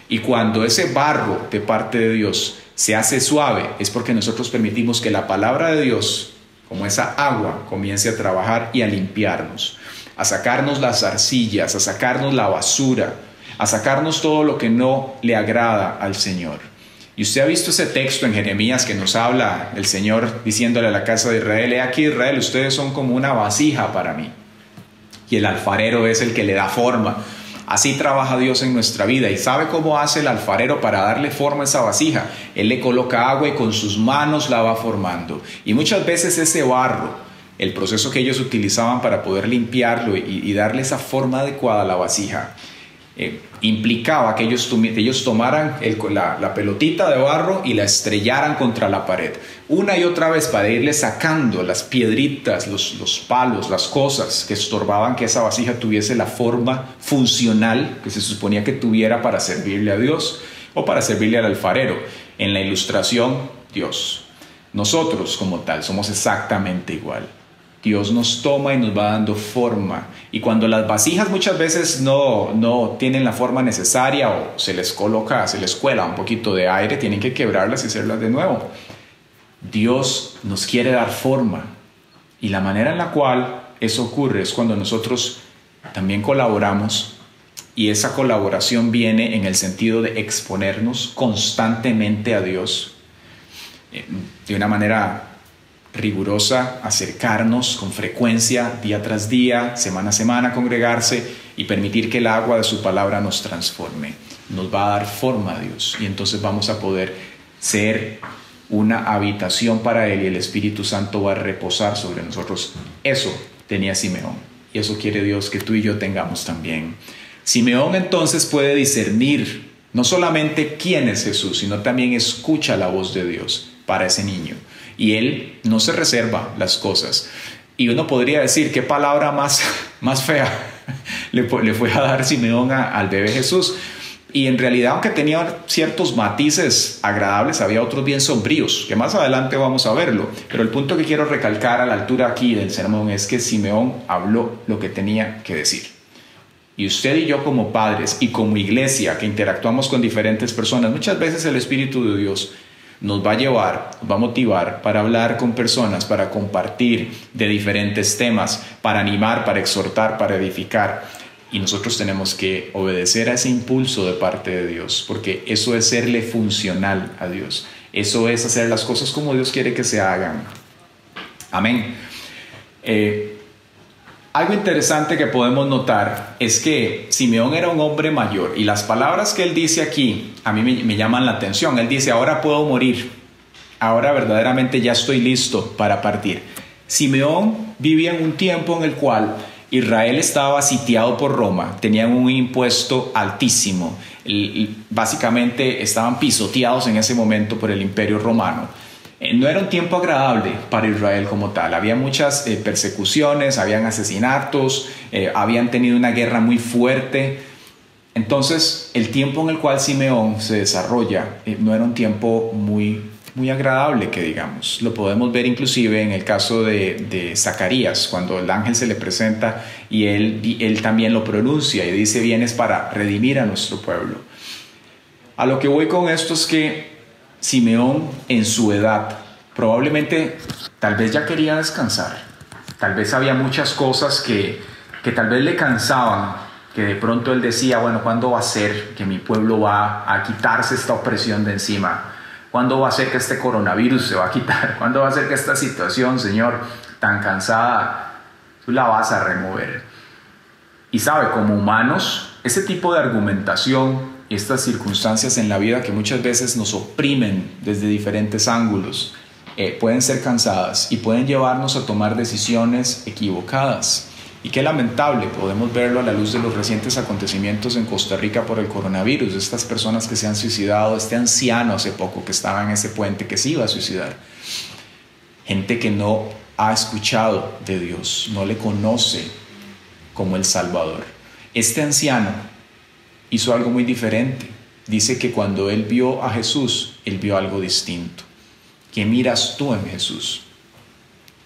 Y cuando ese barro de parte de Dios se hace suave, es porque nosotros permitimos que la palabra de Dios, como esa agua, comience a trabajar y a limpiarnos, a sacarnos las arcillas, a sacarnos la basura, a sacarnos todo lo que no le agrada al Señor. Y usted ha visto ese texto en Jeremías que nos habla el Señor diciéndole a la casa de Israel, he aquí Israel, ustedes son como una vasija para mí. Y el alfarero es el que le da forma. Así trabaja Dios en nuestra vida. ¿Y sabe cómo hace el alfarero para darle forma a esa vasija? Él le coloca agua y con sus manos la va formando. Y muchas veces ese barro, el proceso que ellos utilizaban para poder limpiarlo y darle esa forma adecuada a la vasija, implicaba que ellos tomaran la pelotita de barro y la estrellaran contra la pared una y otra vez para irle sacando las piedritas, los palos, las cosas que estorbaban que esa vasija tuviese la forma funcional que se suponía que tuviera para servirle a Dios o para servirle al alfarero. En la ilustración, Dios. Nosotros como tal somos exactamente igual. Dios nos toma y nos va dando forma. Y cuando las vasijas muchas veces no tienen la forma necesaria o se les cuela un poquito de aire, tienen que quebrarlas y hacerlas de nuevo. Dios nos quiere dar forma. Y la manera en la cual eso ocurre es cuando nosotros también colaboramos. Y esa colaboración viene en el sentido de exponernos constantemente a Dios. De una manera rigurosa, acercarnos con frecuencia, día tras día, semana a semana, congregarse y permitir que el agua de su palabra nos transforme. Nos va a dar forma a Dios y entonces vamos a poder ser una habitación para Él y el Espíritu Santo va a reposar sobre nosotros. Eso tenía Simeón y eso quiere Dios que tú y yo tengamos también. Simeón entonces puede discernir no solamente quién es Jesús, sino también escucha la voz de Dios para ese niño. Y él no se reserva las cosas. Y uno podría decir, ¿qué palabra más fea le fue a dar Simeón al bebé Jesús? Y en realidad, aunque tenía ciertos matices agradables, había otros bien sombríos, que más adelante vamos a verlo. Pero el punto que quiero recalcar a la altura aquí del sermón es que Simeón habló lo que tenía que decir. Y usted y yo como padres y como iglesia que interactuamos con diferentes personas, muchas veces el Espíritu de Dios nos va a llevar, nos va a motivar para hablar con personas, para compartir de diferentes temas, para animar, para exhortar, para edificar. Y nosotros tenemos que obedecer a ese impulso de parte de Dios, porque eso es serle funcional a Dios. Eso es hacer las cosas como Dios quiere que se hagan. Amén. Algo interesante que podemos notar es que Simeón era un hombre mayor y las palabras que él dice aquí a mí me llaman la atención. Él dice, ahora puedo morir, ahora verdaderamente ya estoy listo para partir. Simeón vivía en un tiempo en el cual Israel estaba sitiado por Roma, tenían un impuesto altísimo, básicamente estaban pisoteados en ese momento por el Imperio Romano. No era un tiempo agradable para Israel como tal. Había muchas persecuciones, habían asesinatos, habían tenido una guerra muy fuerte. Entonces, el tiempo en el cual Simeón se desarrolla no era un tiempo muy agradable, que digamos. Lo podemos ver inclusive en el caso de Zacarías, cuando el ángel se le presenta y él también lo pronuncia y dice, vienes para redimir a nuestro pueblo. A lo que voy con esto es que Simeón en su edad probablemente tal vez ya quería descansar, tal vez había muchas cosas que tal vez le cansaban, que de pronto él decía, bueno, ¿cuándo va a ser que mi pueblo va a quitarse esta opresión de encima? ¿Cuándo va a ser que este coronavirus se va a quitar? ¿Cuándo va a ser que esta situación, Señor, tan cansada, tú la vas a remover? Y sabe, como humanos, ese tipo de argumentación, estas circunstancias en la vida que muchas veces nos oprimen desde diferentes ángulos, pueden ser cansadas y pueden llevarnos a tomar decisiones equivocadas. Y qué lamentable, podemos verlo a la luz de los recientes acontecimientos en Costa Rica por el coronavirus, estas personas que se han suicidado, este anciano hace poco que estaba en ese puente que se iba a suicidar. Gente que no ha escuchado de Dios, no le conoce como el Salvador. Este anciano hizo algo muy diferente. Dice que cuando él vio a Jesús, él vio algo distinto. ¿Qué miras tú en Jesús?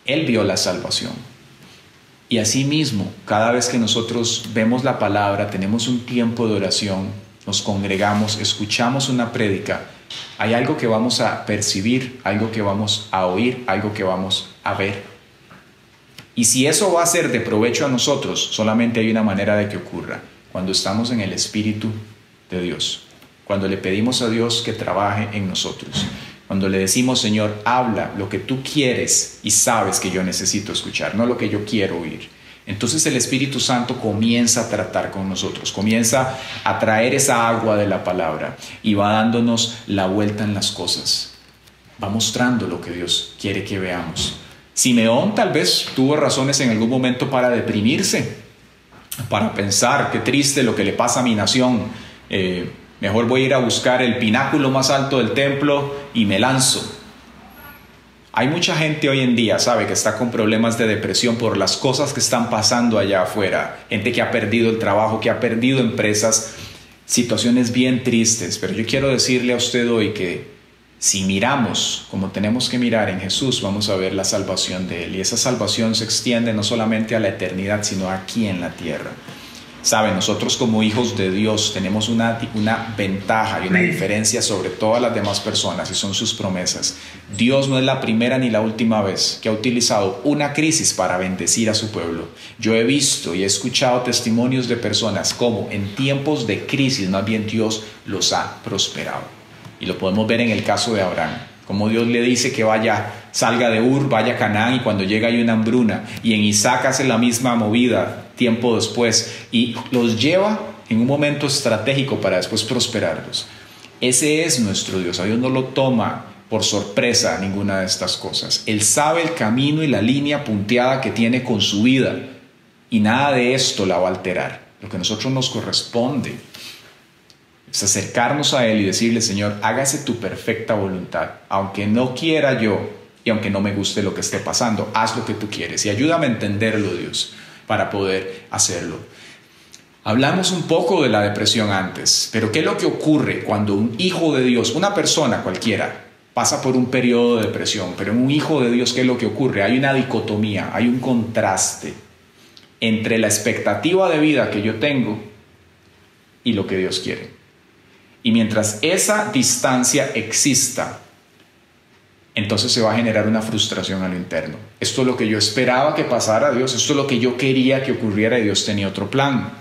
Él vio la salvación. Y asimismo, cada vez que nosotros vemos la palabra, tenemos un tiempo de oración, nos congregamos, escuchamos una prédica, hay algo que vamos a percibir, algo que vamos a oír, algo que vamos a ver. Y si eso va a ser de provecho a nosotros, solamente hay una manera de que ocurra: cuando estamos en el Espíritu de Dios, cuando le pedimos a Dios que trabaje en nosotros, cuando le decimos, Señor, habla lo que tú quieres y sabes que yo necesito escuchar, no lo que yo quiero oír. Entonces el Espíritu Santo comienza a tratar con nosotros, comienza a traer esa agua de la palabra y va dándonos la vuelta en las cosas, va mostrando lo que Dios quiere que veamos. Simeón tal vez tuvo razones en algún momento para deprimirse. para pensar, qué triste lo que le pasa a mi nación, mejor voy a ir a buscar el pináculo más alto del templo y me lanzo. Hay mucha gente hoy en día, sabe, que está con problemas de depresión por las cosas que están pasando allá afuera. Gente que ha perdido el trabajo, que ha perdido empresas, situaciones bien tristes. Pero yo quiero decirle a usted hoy que si miramos como tenemos que mirar en Jesús, vamos a ver la salvación de Él. Y esa salvación se extiende no solamente a la eternidad, sino aquí en la tierra. Saben, nosotros como hijos de Dios tenemos una ventaja y una diferencia sobre todas las demás personas, y son sus promesas. Dios no es la primera ni la última vez que ha utilizado una crisis para bendecir a su pueblo. Yo he visto y he escuchado testimonios de personas como en tiempos de crisis, más bien Dios los ha prosperado. Y lo podemos ver en el caso de Abraham. Como Dios le dice que salga de Ur, vaya a Canaán, y cuando llega hay una hambruna. Y en Isaac hace la misma movida tiempo después y los lleva en un momento estratégico para después prosperarlos. Ese es nuestro Dios. A Dios no lo toma por sorpresa ninguna de estas cosas. Él sabe el camino y la línea punteada que tiene con su vida, y nada de esto la va a alterar. Lo que a nosotros nos corresponde es acercarnos a Él y decirle: Señor, hágase tu perfecta voluntad, aunque no quiera yo y aunque no me guste lo que esté pasando, haz lo que tú quieres y ayúdame a entenderlo, Dios, para poder hacerlo. Hablamos un poco de la depresión antes, pero ¿qué es lo que ocurre cuando un hijo de Dios, una persona cualquiera, pasa por un periodo de depresión? Pero en un hijo de Dios, ¿qué es lo que ocurre? Hay una dicotomía, hay un contraste entre la expectativa de vida que yo tengo y lo que Dios quiere. Y mientras esa distancia exista, entonces se va a generar una frustración a lo interno. Esto es lo que yo esperaba que pasara, Dios, esto es lo que yo quería que ocurriera, y Dios tenía otro plan.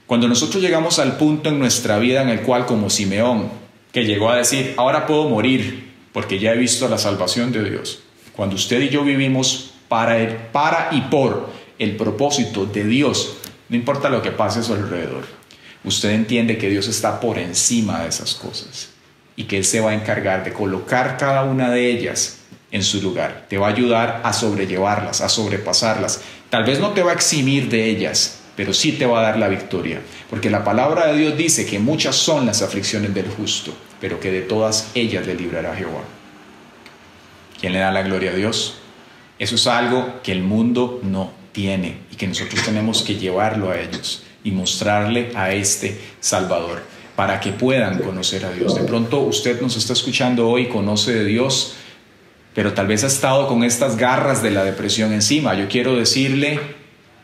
Cuando nosotros llegamos al punto en nuestra vida en el cual, como Simeón, que llegó a decir: ahora puedo morir porque ya he visto la salvación de Dios. Cuando usted y yo vivimos para y por el propósito de Dios, no importa lo que pase a su alrededor, usted entiende que Dios está por encima de esas cosas y que Él se va a encargar de colocar cada una de ellas en su lugar. Te va a ayudar a sobrellevarlas, a sobrepasarlas. Tal vez no te va a eximir de ellas, pero sí te va a dar la victoria. Porque la palabra de Dios dice que muchas son las aflicciones del justo, pero que de todas ellas le librará Jehová. ¿Quién le da la gloria a Dios? Eso es algo que el mundo no tiene y que nosotros tenemos que llevarlo a ellos y mostrarle a este Salvador para que puedan conocer a Dios. De pronto usted nos está escuchando hoy, conoce de Dios, pero tal vez ha estado con estas garras de la depresión encima. Yo quiero decirle: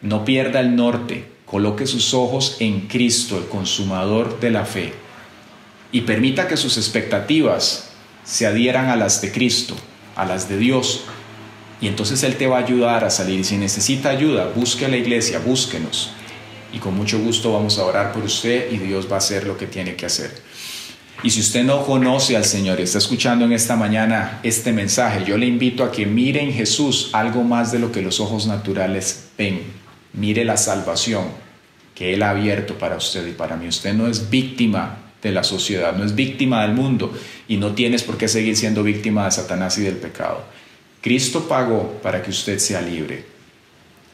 no pierda el norte, coloque sus ojos en Cristo, el consumador de la fe, y permita que sus expectativas se adhieran a las de Cristo, a las de Dios, y entonces Él te va a ayudar a salir. Y si necesita ayuda, busque a la iglesia, búsquenos, y con mucho gusto vamos a orar por usted y Dios va a hacer lo que tiene que hacer. Y si usted no conoce al Señor y está escuchando en esta mañana este mensaje, yo le invito a que mire en Jesús algo más de lo que los ojos naturales ven. Mire la salvación que Él ha abierto para usted y para mí. Usted no es víctima de la sociedad, no es víctima del mundo, y no tienes por qué seguir siendo víctima de Satanás y del pecado. Cristo pagó para que usted sea libre.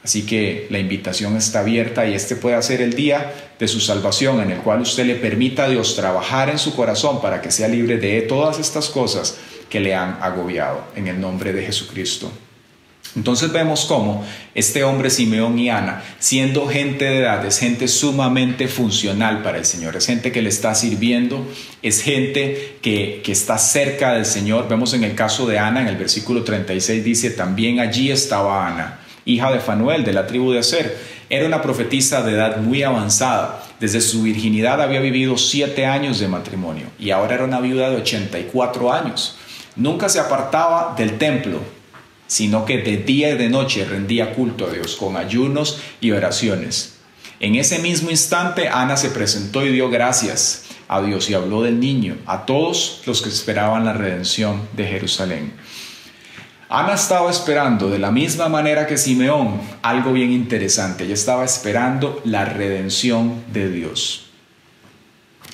Así que la invitación está abierta, y este puede ser el día de su salvación, en el cual usted le permita a Dios trabajar en su corazón para que sea libre de todas estas cosas que le han agobiado, en el nombre de Jesucristo. Entonces vemos cómo este hombre Simeón y Ana, siendo gente de edad, es gente sumamente funcional para el Señor, es gente que le está sirviendo, es gente que está cerca del Señor. Vemos en el caso de Ana, en el versículo 36 dice: también allí estaba Ana, hija de Fanuel, de la tribu de Aser. Era una profetisa de edad muy avanzada. Desde su virginidad había vivido 7 años de matrimonio y ahora era una viuda de 84 años. Nunca se apartaba del templo, sino que de día y de noche rendía culto a Dios con ayunos y oraciones. En ese mismo instante Ana se presentó y dio gracias a Dios y habló del niño a todos los que esperaban la redención de Jerusalén. Ana estaba esperando, de la misma manera que Simeón, algo bien interesante. Ella estaba esperando la redención de Dios.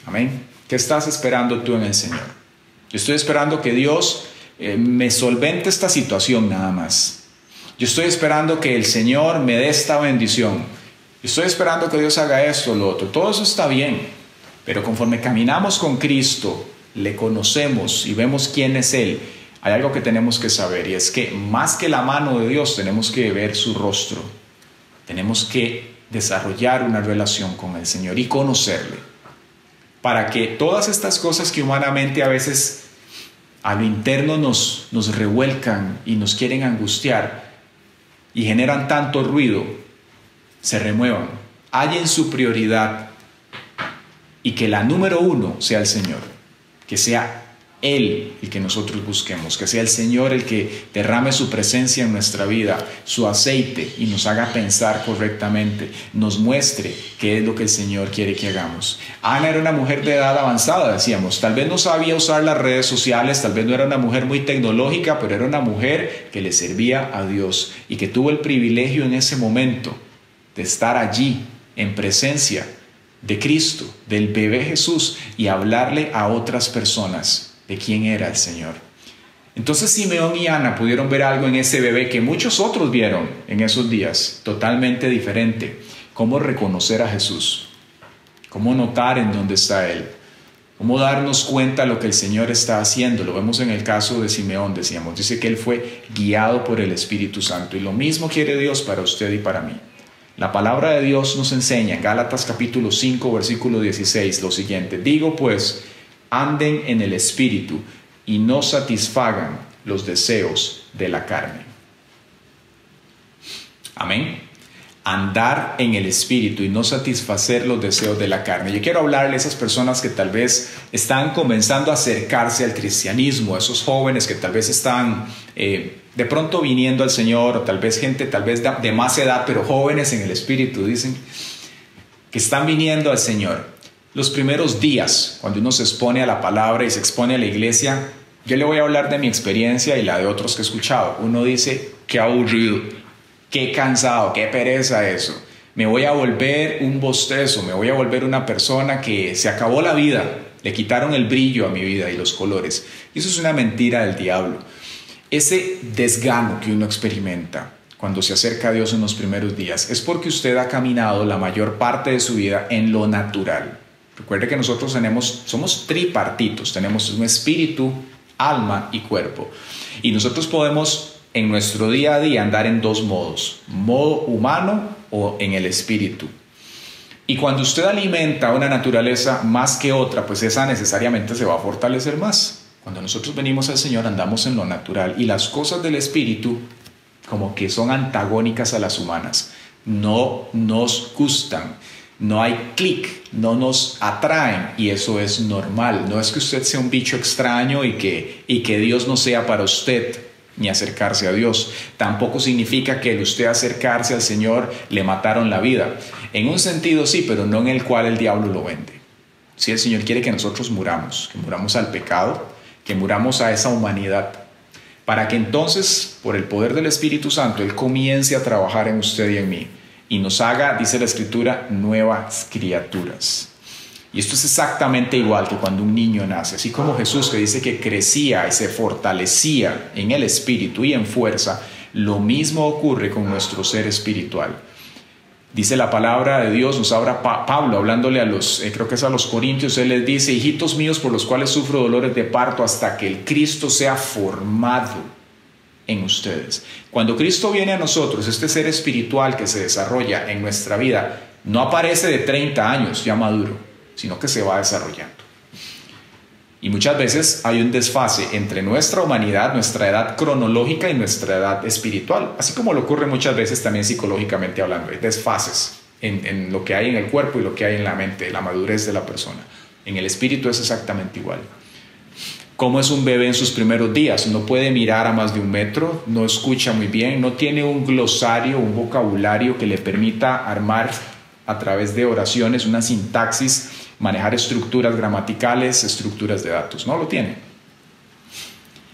Amén. ¿Qué estás esperando tú en el Señor? Yo estoy esperando que Dios me solvente esta situación nada más. Yo estoy esperando que el Señor me dé esta bendición. Estoy esperando que Dios haga esto, lo otro. Todo eso está bien, pero conforme caminamos con Cristo, le conocemos y vemos quién es Él, hay algo que tenemos que saber, y es que más que la mano de Dios tenemos que ver su rostro. Tenemos que desarrollar una relación con el Señor y conocerle, para que todas estas cosas que humanamente a veces a lo interno nos revuelcan y nos quieren angustiar y generan tanto ruido, se remuevan, hallen su prioridad y que la número uno sea el Señor, que sea Él el que nosotros busquemos, que sea el Señor el que derrame su presencia en nuestra vida, su aceite, y nos haga pensar correctamente, nos muestre qué es lo que el Señor quiere que hagamos. Ana era una mujer de edad avanzada, decíamos, tal vez no sabía usar las redes sociales, tal vez no era una mujer muy tecnológica, pero era una mujer que le servía a Dios y que tuvo el privilegio en ese momento de estar allí en presencia de Cristo, del bebé Jesús, y hablarle a otras personas de quién era el Señor. Entonces Simeón y Ana pudieron ver algo en ese bebé que muchos otros vieron en esos días, totalmente diferente. Cómo reconocer a Jesús, cómo notar en dónde está Él, cómo darnos cuenta de lo que el Señor está haciendo. Lo vemos en el caso de Simeón, decíamos, dice que él fue guiado por el Espíritu Santo, y lo mismo quiere Dios para usted y para mí. La palabra de Dios nos enseña en Gálatas capítulo 5, versículo 16, lo siguiente: digo pues, anden en el Espíritu y no satisfagan los deseos de la carne. Amén. Andar en el Espíritu y no satisfacer los deseos de la carne. Yo quiero hablarle a esas personas que tal vez están comenzando a acercarse al cristianismo, a esos jóvenes que tal vez están de pronto viniendo al Señor, o tal vez gente tal vez de más edad, pero jóvenes en el Espíritu, dicen, que están viniendo al Señor. Los primeros días, cuando uno se expone a la palabra y se expone a la iglesia, yo le voy a hablar de mi experiencia y la de otros que he escuchado. Uno dice, qué aburrido, qué cansado, qué pereza eso. Me voy a volver un bostezo, me voy a volver una persona que se acabó la vida, le quitaron el brillo a mi vida y los colores. Y eso es una mentira del diablo. Ese desgano que uno experimenta cuando se acerca a Dios en los primeros días es porque usted ha caminado la mayor parte de su vida en lo natural. Recuerde que nosotros somos tripartitos, tenemos un espíritu, alma y cuerpo. Y nosotros podemos en nuestro día a día andar en dos modos, modo humano o en el espíritu. Y cuando usted alimenta una naturaleza más que otra, pues esa necesariamente se va a fortalecer más. Cuando nosotros venimos al Señor andamos en lo natural, y las cosas del espíritu como que son antagónicas a las humanas, no nos gustan. No hay clic, no nos atraen, y eso es normal. No es que usted sea un bicho extraño y que Dios no sea para usted, ni acercarse a Dios. Tampoco significa que el usted acercarse al Señor le mataron la vida. En un sentido sí, pero no en el cual el diablo lo vende. Si el Señor quiere que nosotros muramos, que muramos al pecado, que muramos a esa humanidad, para que entonces, por el poder del Espíritu Santo, Él comience a trabajar en usted y en mí, y nos haga, dice la Escritura, nuevas criaturas. Y esto es exactamente igual que cuando un niño nace. Así como Jesús, que dice que crecía y se fortalecía en el espíritu y en fuerza, lo mismo ocurre con nuestro ser espiritual. Dice la palabra de Dios, nos habla Pablo, hablándole a creo que es a los Corintios, él les dice: hijitos míos, por los cuales sufro dolores de parto hasta que el Cristo sea formado en ustedes. Cuando Cristo viene a nosotros, este ser espiritual que se desarrolla en nuestra vida no aparece de 30 años ya maduro, sino que se va desarrollando. Y muchas veces hay un desfase entre nuestra humanidad, nuestra edad cronológica y nuestra edad espiritual, así como le ocurre muchas veces también psicológicamente hablando. Hay desfases en lo que hay en el cuerpo y lo que hay en la mente, la madurez de la persona. En el espíritu es exactamente igual. ¿Cómo es un bebé en sus primeros días? No puede mirar a más de 1 metro, no escucha muy bien, no tiene un glosario, un vocabulario que le permita armar a través de oraciones una sintaxis, manejar estructuras gramaticales, estructuras de datos. No lo tiene.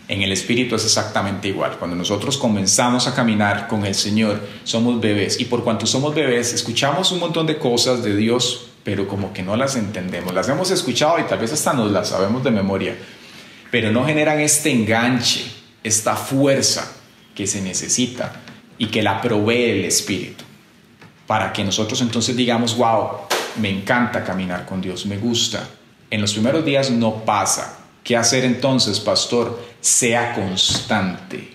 En el espíritu es exactamente igual. Cuando nosotros comenzamos a caminar con el Señor, somos bebés. Y por cuanto somos bebés, escuchamos un montón de cosas de Dios, pero como que no las entendemos. Las hemos escuchado y tal vez hasta nos las sabemos de memoria, pero no generan este enganche, esta fuerza que se necesita y que la provee el Espíritu. para que nosotros entonces digamos, wow, me encanta caminar con Dios, me gusta. En los primeros días no pasa. ¿Qué hacer entonces, pastor? Sea constante.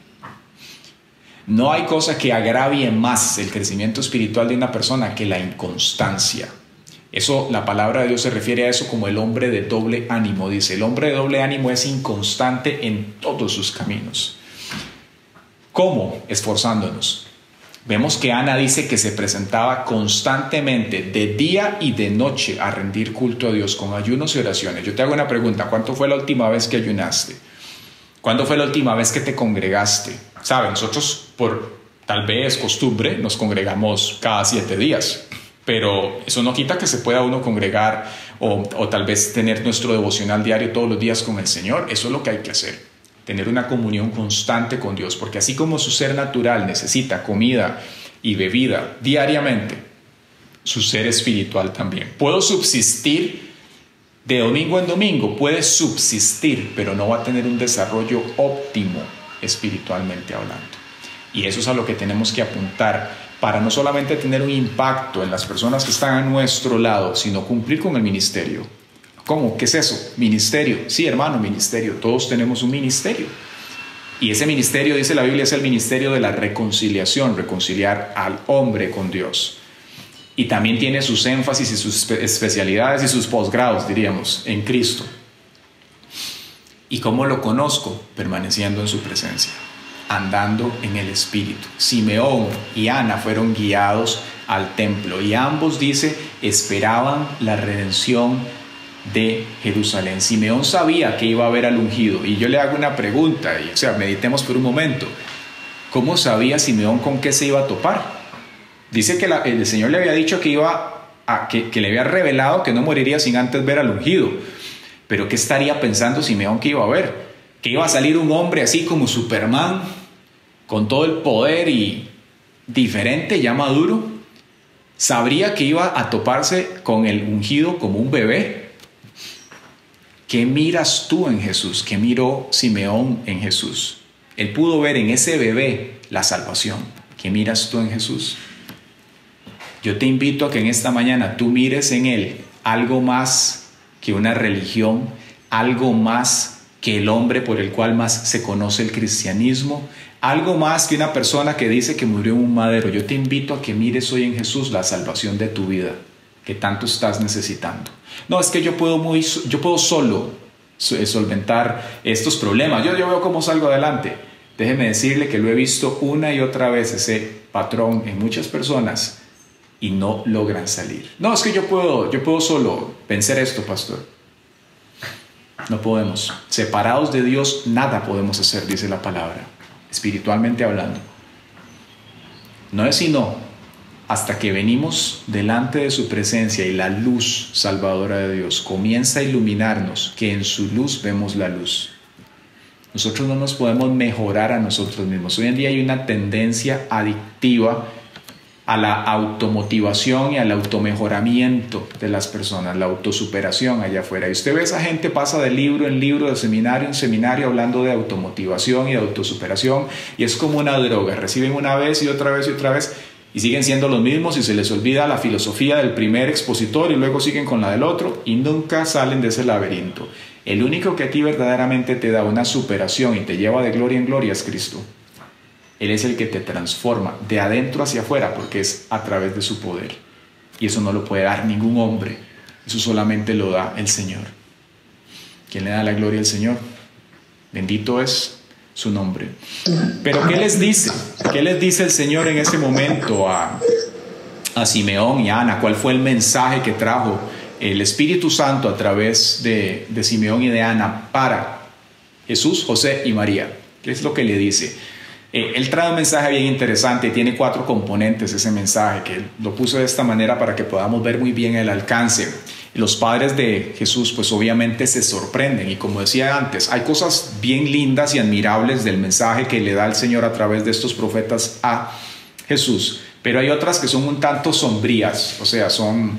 No hay cosa que agravie más el crecimiento espiritual de una persona que la inconstancia. Eso, la palabra de Dios se refiere a eso como el hombre de doble ánimo. Dice, el hombre de doble ánimo es inconstante en todos sus caminos. ¿Cómo? Esforzándonos. Vemos que Ana dice que se presentaba constantemente de día y de noche a rendir culto a Dios con ayunos y oraciones. Yo te hago una pregunta, ¿cuánto fue la última vez que ayunaste? ¿Cuándo fue la última vez que te congregaste? ¿Saben? Nosotros por tal vez costumbre nos congregamos cada 7 días, pero eso no quita que se pueda uno congregar o tal vez tener nuestro devocional diario todos los días con el Señor. Eso es lo que hay que hacer. Tener una comunión constante con Dios, porque así como su ser natural necesita comida y bebida diariamente, su ser espiritual también. Puedo subsistir de domingo en domingo, puede subsistir, pero no va a tener un desarrollo óptimo espiritualmente hablando. Y eso es a lo que tenemos que apuntar para no solamente tener un impacto en las personas que están a nuestro lado, sino cumplir con el ministerio. ¿Cómo? ¿Qué es eso? Ministerio. Sí, hermano, ministerio. Todos tenemos un ministerio. Y ese ministerio, dice la Biblia, es el ministerio de la reconciliación, reconciliar al hombre con Dios. Y también tiene sus énfasis y sus especialidades y sus posgrados, diríamos, en Cristo. ¿Y cómo lo conozco? Permaneciendo en su presencia, andando en el Espíritu. Simeón y Ana fueron guiados al templo y ambos, dice, esperaban la redención de Jerusalén. Simeón sabía que iba a ver al ungido. Y yo le hago una pregunta, meditemos por un momento. ¿Cómo sabía Simeón con qué se iba a topar? Dice que el Señor le había dicho que le había revelado que no moriría sin antes ver al ungido. Pero ¿qué estaría pensando Simeón que iba a ver? Que iba a salir un hombre así como Superman, con todo el poder y diferente, ya maduro. Sabría que iba a toparse con el ungido como un bebé. ¿Qué miras tú en Jesús? ¿Qué miró Simeón en Jesús? Él pudo ver en ese bebé la salvación. ¿Qué miras tú en Jesús? Yo te invito a que en esta mañana tú mires en Él algo más que una religión, algo más que el hombre por el cual más se conoce el cristianismo, algo más que una persona que dice que murió en un madero. Yo te invito a que mires hoy en Jesús la salvación de tu vida, que tanto estás necesitando. No, es que yo puedo solo solventar estos problemas. Yo veo cómo salgo adelante. Déjeme decirle que lo he visto una y otra vez, ese patrón en muchas personas, y no logran salir. No, es que yo puedo solo vencer esto, pastor. No podemos. Separados de Dios, nada podemos hacer, dice la palabra, espiritualmente hablando. No es sino hasta que venimos delante de su presencia y la luz salvadora de Dios comienza a iluminarnos, que en su luz vemos la luz. Nosotros no nos podemos mejorar a nosotros mismos. Hoy en día hay una tendencia adictiva a la automotivación y al automejoramiento de las personas, la autosuperación allá afuera. Y usted ve, esa gente pasa de libro en libro, de seminario en seminario, hablando de automotivación y de autosuperación, y es como una droga. Reciben una vez y otra vez y otra vez, y siguen siendo los mismos, y se les olvida la filosofía del primer expositor, y luego siguen con la del otro, y nunca salen de ese laberinto. El único que a ti verdaderamente te da una superación y te lleva de gloria en gloria es Cristo. Él es el que te transforma de adentro hacia afuera, porque es a través de su poder. Y eso no lo puede dar ningún hombre. Eso solamente lo da el Señor. ¿Quién le da la gloria al Señor? Bendito es su nombre. Pero ¿qué les dice? ¿Qué les dice el Señor en ese momento a Simeón y a Ana? ¿Cuál fue el mensaje que trajo el Espíritu Santo a través de Simeón y de Ana para Jesús, José y María? ¿Qué es lo que le dice? Él trae un mensaje bien interesante, tiene 4 componentes ese mensaje, que lo puso de esta manera para que podamos ver muy bien el alcance. Los padres de Jesús pues obviamente se sorprenden, y como decía antes, hay cosas bien lindas y admirables del mensaje que le da el Señor a través de estos profetas a Jesús, pero hay otras que son un tanto sombrías, o sea, son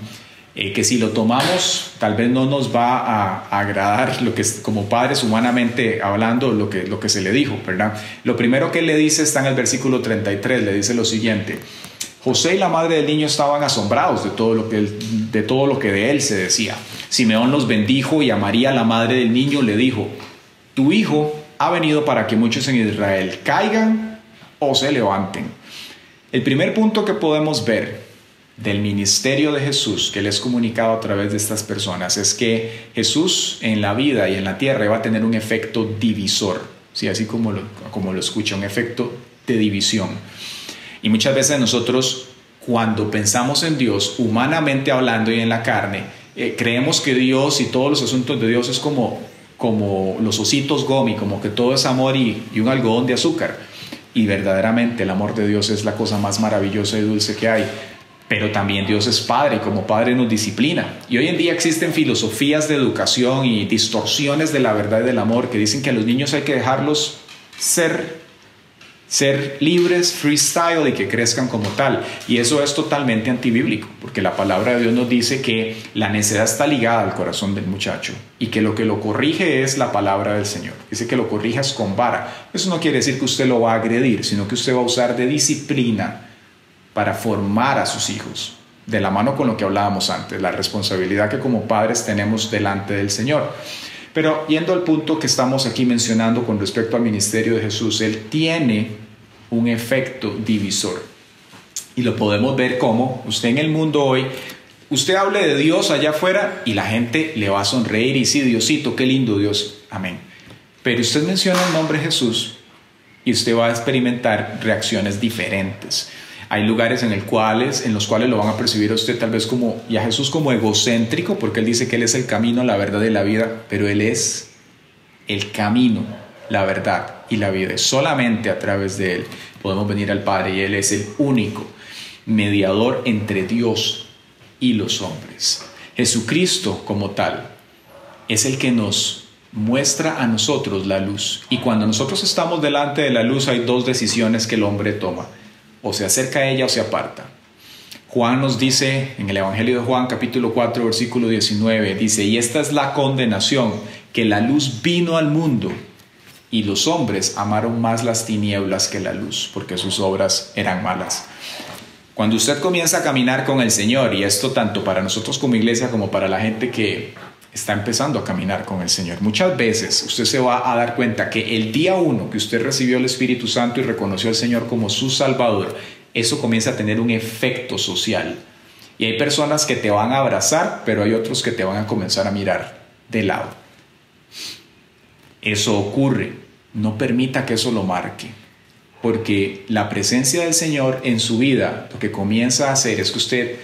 que si lo tomamos tal vez no nos va a agradar lo que como padres humanamente hablando lo que se le dijo, ¿verdad? Lo primero que él le dice está en el versículo 33, le dice lo siguiente: José y la madre del niño estaban asombrados de todo lo que de él se decía. Simeón los bendijo y a María, la madre del niño, le dijo: tu hijo ha venido para que muchos en Israel caigan o se levanten. El primer punto que podemos ver del ministerio de Jesús que le es comunicado a través de estas personas es que Jesús en la vida y en la tierra va a tener un efecto divisor, ¿sí? Así como lo escucha, un efecto de división. Y muchas veces nosotros, cuando pensamos en Dios, humanamente hablando y en la carne, creemos que Dios y todos los asuntos de Dios es como los ositos Gomi, como que todo es amor y un algodón de azúcar. Y verdaderamente el amor de Dios es la cosa más maravillosa y dulce que hay. Pero también Dios es Padre y como Padre nos disciplina. Y hoy en día existen filosofías de educación y distorsiones de la verdad y del amor que dicen que a los niños hay que dejarlos ser libres, freestyle, y que crezcan como tal. Y eso es totalmente antibíblico, porque la palabra de Dios nos dice que la necedad está ligada al corazón del muchacho y que lo corrige es la palabra del Señor. Dice que lo corrijas con vara. Eso no quiere decir que usted lo va a agredir, sino que usted va a usar de disciplina para formar a sus hijos, de la mano con lo que hablábamos antes, la responsabilidad que como padres tenemos delante del Señor. Pero yendo al punto que estamos aquí mencionando con respecto al ministerio de Jesús, Él tiene un efecto divisor. Y lo podemos ver como usted en el mundo hoy, usted hable de Dios allá afuera y la gente le va a sonreír y sí, Diosito, qué lindo Dios, amén. Pero usted menciona el nombre Jesús y usted va a experimentar reacciones diferentes. Hay lugares en los cuales lo van a percibir a usted tal vez y a Jesús como egocéntrico, porque Él dice que Él es el camino, la verdad y la vida, pero Él es el camino, la verdad y la vida. Solamente a través de Él podemos venir al Padre y Él es el único mediador entre Dios y los hombres. Jesucristo como tal es el que nos muestra a nosotros la luz. Y cuando nosotros estamos delante de la luz hay dos decisiones que el hombre toma: o se acerca a ella o se aparta. Juan nos dice en el Evangelio de Juan capítulo 4 versículo 19, dice: y esta es la condenación, que la luz vino al mundo y los hombres amaron más las tinieblas que la luz, porque sus obras eran malas. Cuando usted comienza a caminar con el Señor, y esto tanto para nosotros como iglesia como para la gente que está empezando a caminar con el Señor, muchas veces usted se va a dar cuenta que el día 1 que usted recibió el Espíritu Santo y reconoció al Señor como su Salvador, eso comienza a tener un efecto social. Y hay personas que te van a abrazar, pero hay otros que te van a comenzar a mirar de lado. Eso ocurre. No permita que eso lo marque, porque la presencia del Señor en su vida lo que comienza a hacer es que usted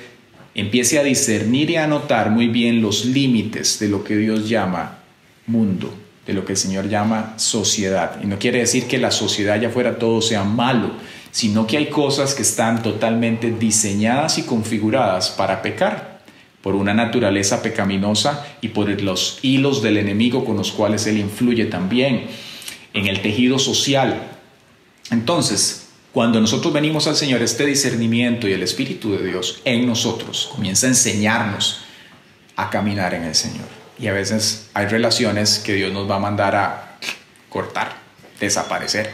empiece a discernir y a notar muy bien los límites de lo que Dios llama mundo, de lo que el Señor llama sociedad. Y no quiere decir que la sociedad allá afuera todo sea malo, sino que hay cosas que están totalmente diseñadas y configuradas para pecar, por una naturaleza pecaminosa y por los hilos del enemigo con los cuales él influye también en el tejido social. Entonces, cuando nosotros venimos al Señor, este discernimiento y el Espíritu de Dios en nosotros comienza a enseñarnos a caminar en el Señor. Y a veces hay relaciones que Dios nos va a mandar a cortar, desaparecer,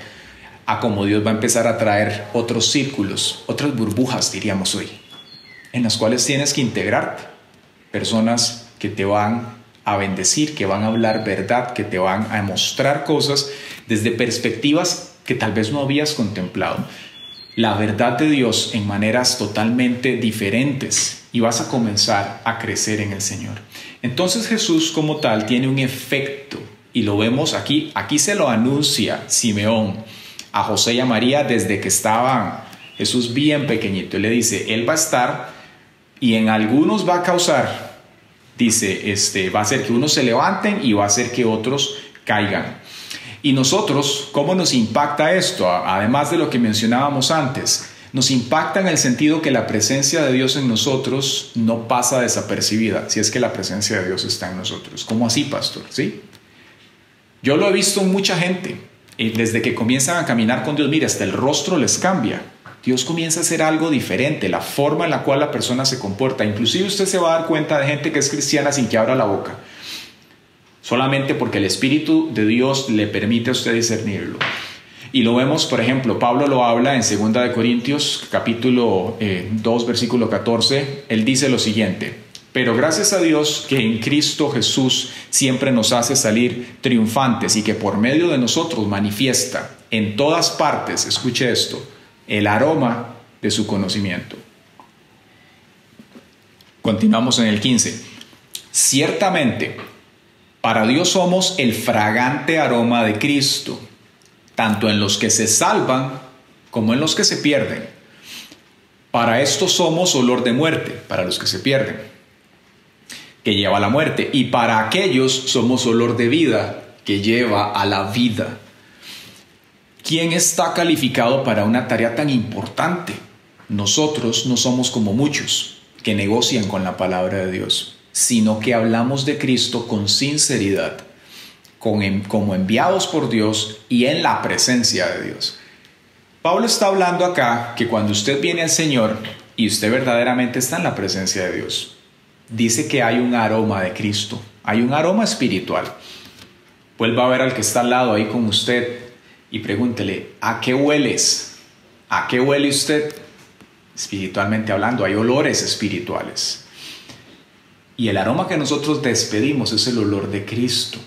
a como Dios va a empezar a traer otros círculos, otras burbujas, diríamos hoy, en las cuales tienes que integrarte. Personas que te van a bendecir, que van a hablar verdad, que te van a mostrar cosas desde perspectivas que tal vez no habías contemplado. La verdad de Dios en maneras totalmente diferentes, y vas a comenzar a crecer en el Señor. Entonces Jesús como tal tiene un efecto, y lo vemos aquí se lo anuncia Simeón a José y a María desde que estaba Jesús bien pequeñito. Él le dice, Él va a estar y en algunos va a causar, dice, va a hacer que unos se levanten y va a hacer que otros caigan. Y nosotros, ¿cómo nos impacta esto? Además de lo que mencionábamos antes, nos impacta en el sentido que la presencia de Dios en nosotros no pasa desapercibida, si es que la presencia de Dios está en nosotros. ¿Cómo así, pastor? ¿Sí? Yo lo he visto en mucha gente, desde que comienzan a caminar con Dios, mira, hasta el rostro les cambia. Dios comienza a hacer algo diferente, la forma en la cual la persona se comporta. Inclusive usted se va a dar cuenta de gente que es cristiana sin que abra la boca, solamente porque el Espíritu de Dios le permite a usted discernirlo. Y lo vemos, por ejemplo, Pablo lo habla en 2 de Corintios, capítulo 2, versículo 14. Él dice lo siguiente: pero gracias a Dios que en Cristo Jesús siempre nos hace salir triunfantes y que por medio de nosotros manifiesta en todas partes, escuche esto, el aroma de su conocimiento. Continuamos en el 15. Ciertamente, para Dios somos el fragante aroma de Cristo, tanto en los que se salvan como en los que se pierden. Para esto somos olor de muerte, para los que se pierden, que lleva a la muerte, y para aquellos somos olor de vida, que lleva a la vida. ¿Quién está calificado para una tarea tan importante? Nosotros no somos como muchos que negocian con la palabra de Dios, sino que hablamos de Cristo con sinceridad, como enviados por Dios y en la presencia de Dios. Pablo está hablando acá que cuando usted viene al Señor y usted verdaderamente está en la presencia de Dios, dice que hay un aroma de Cristo, hay un aroma espiritual. Vuelva a ver al que está al lado ahí con usted y pregúntele: ¿a qué hueles? ¿A qué huele usted? Espiritualmente hablando, hay olores espirituales. Y el aroma que nosotros despedimos es el olor de Cristo.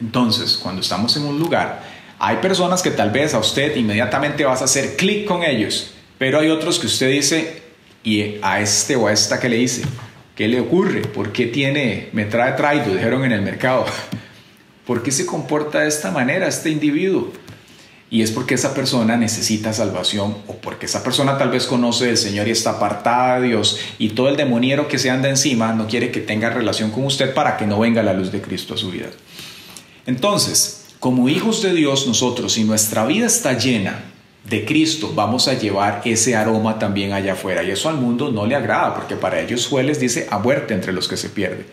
Entonces, cuando estamos en un lugar, hay personas que tal vez a usted inmediatamente vas a hacer clic con ellos, pero hay otros que usted dice: ¿y a este o a esta qué le hice? ¿Qué le ocurre? ¿Por qué me trae traído? Dijeron en el mercado. ¿Por qué se comporta de esta manera este individuo? Y es porque esa persona necesita salvación, o porque esa persona tal vez conoce del Señor y está apartada de Dios, y todo el demoniero que se anda encima no quiere que tenga relación con usted para que no venga la luz de Cristo a su vida. Entonces, como hijos de Dios nosotros, si nuestra vida está llena de Cristo, vamos a llevar ese aroma también allá afuera, y eso al mundo no le agrada, porque para ellos les dice a muerte entre los que se pierden,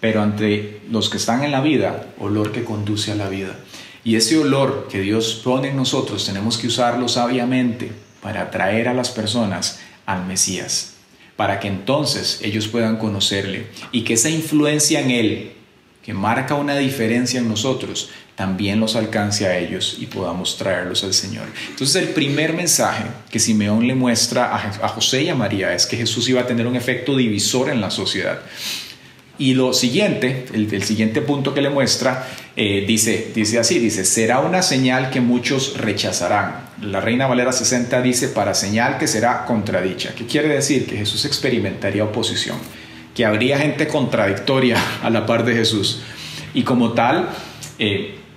pero entre los que están en la vida, olor que conduce a la vida. Y ese olor que Dios pone en nosotros tenemos que usarlo sabiamente para atraer a las personas al Mesías, para que entonces ellos puedan conocerle, y que esa influencia en Él, que marca una diferencia en nosotros, también los alcance a ellos y podamos traerlos al Señor. Entonces, el primer mensaje que Simeón le muestra a José y a María es que Jesús iba a tener un efecto divisor en la sociedad. Y lo siguiente, el siguiente punto que le muestra, dice así, será una señal que muchos rechazarán. La Reina Valera 60 dice: para señal que será contradicha. ¿Qué quiere decir? Que Jesús experimentaría oposición, que habría gente contradictoria a la par de Jesús. Y como tal,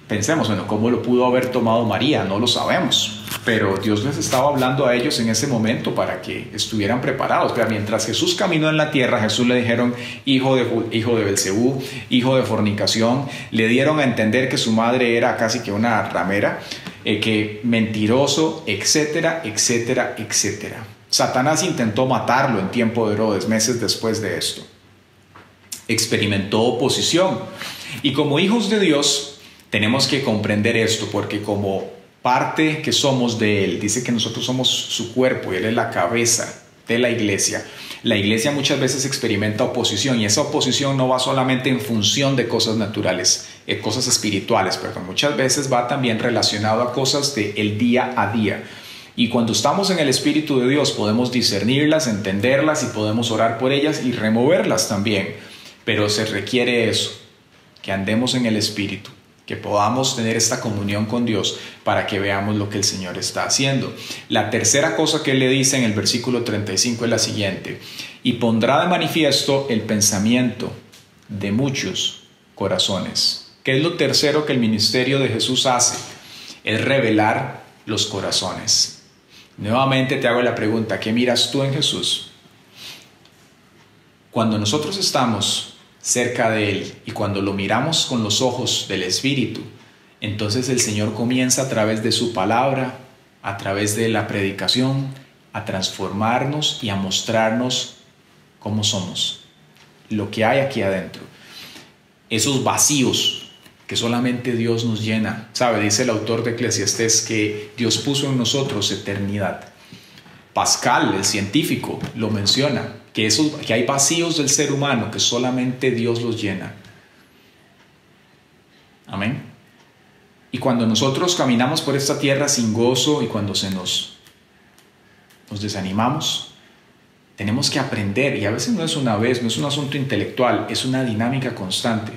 pensemos, bueno, ¿cómo lo pudo haber tomado María? No lo sabemos. Pero Dios les estaba hablando a ellos en ese momento para que estuvieran preparados. Pero mientras Jesús caminó en la tierra, Jesús le dijeron hijo de Belcebú, hijo de fornicación. Le dieron a entender que su madre era casi que una ramera, que mentiroso, etcétera, etcétera, etcétera. Satanás intentó matarlo en tiempo de Herodes, meses después de esto. Experimentó oposición. Y como hijos de Dios tenemos que comprender esto, porque como parte que somos de Él, dice que nosotros somos su cuerpo y Él es la cabeza de la iglesia. La iglesia muchas veces experimenta oposición, y esa oposición no va solamente en función de cosas naturales, cosas espirituales, perdón. Muchas veces va también relacionado a cosas del día a día. Y cuando estamos en el Espíritu de Dios podemos discernirlas, entenderlas, y podemos orar por ellas y removerlas también. Pero se requiere eso, que andemos en el Espíritu, que podamos tener esta comunión con Dios para que veamos lo que el Señor está haciendo. La tercera cosa que Él le dice en el versículo 35 es la siguiente: y pondrá de manifiesto el pensamiento de muchos corazones. ¿Qué es lo tercero que el ministerio de Jesús hace? Es revelar los corazones. Nuevamente te hago la pregunta: ¿qué miras tú en Jesús? Cuando nosotros estamos cerca de Él y cuando lo miramos con los ojos del Espíritu, entonces el Señor comienza a través de su palabra, a través de la predicación, a transformarnos y a mostrarnos cómo somos, lo que hay aquí adentro, esos vacíos que solamente Dios nos llena. ¿Sabe? Dice el autor de Eclesiastés que Dios puso en nosotros eternidad. Pascal, el científico, lo menciona, que hay vacíos del ser humano que solamente Dios los llena. Amén. Y cuando nosotros caminamos por esta tierra sin gozo y cuando nos desanimamos, tenemos que aprender, y a veces no es una vez, no es un asunto intelectual, es una dinámica constante.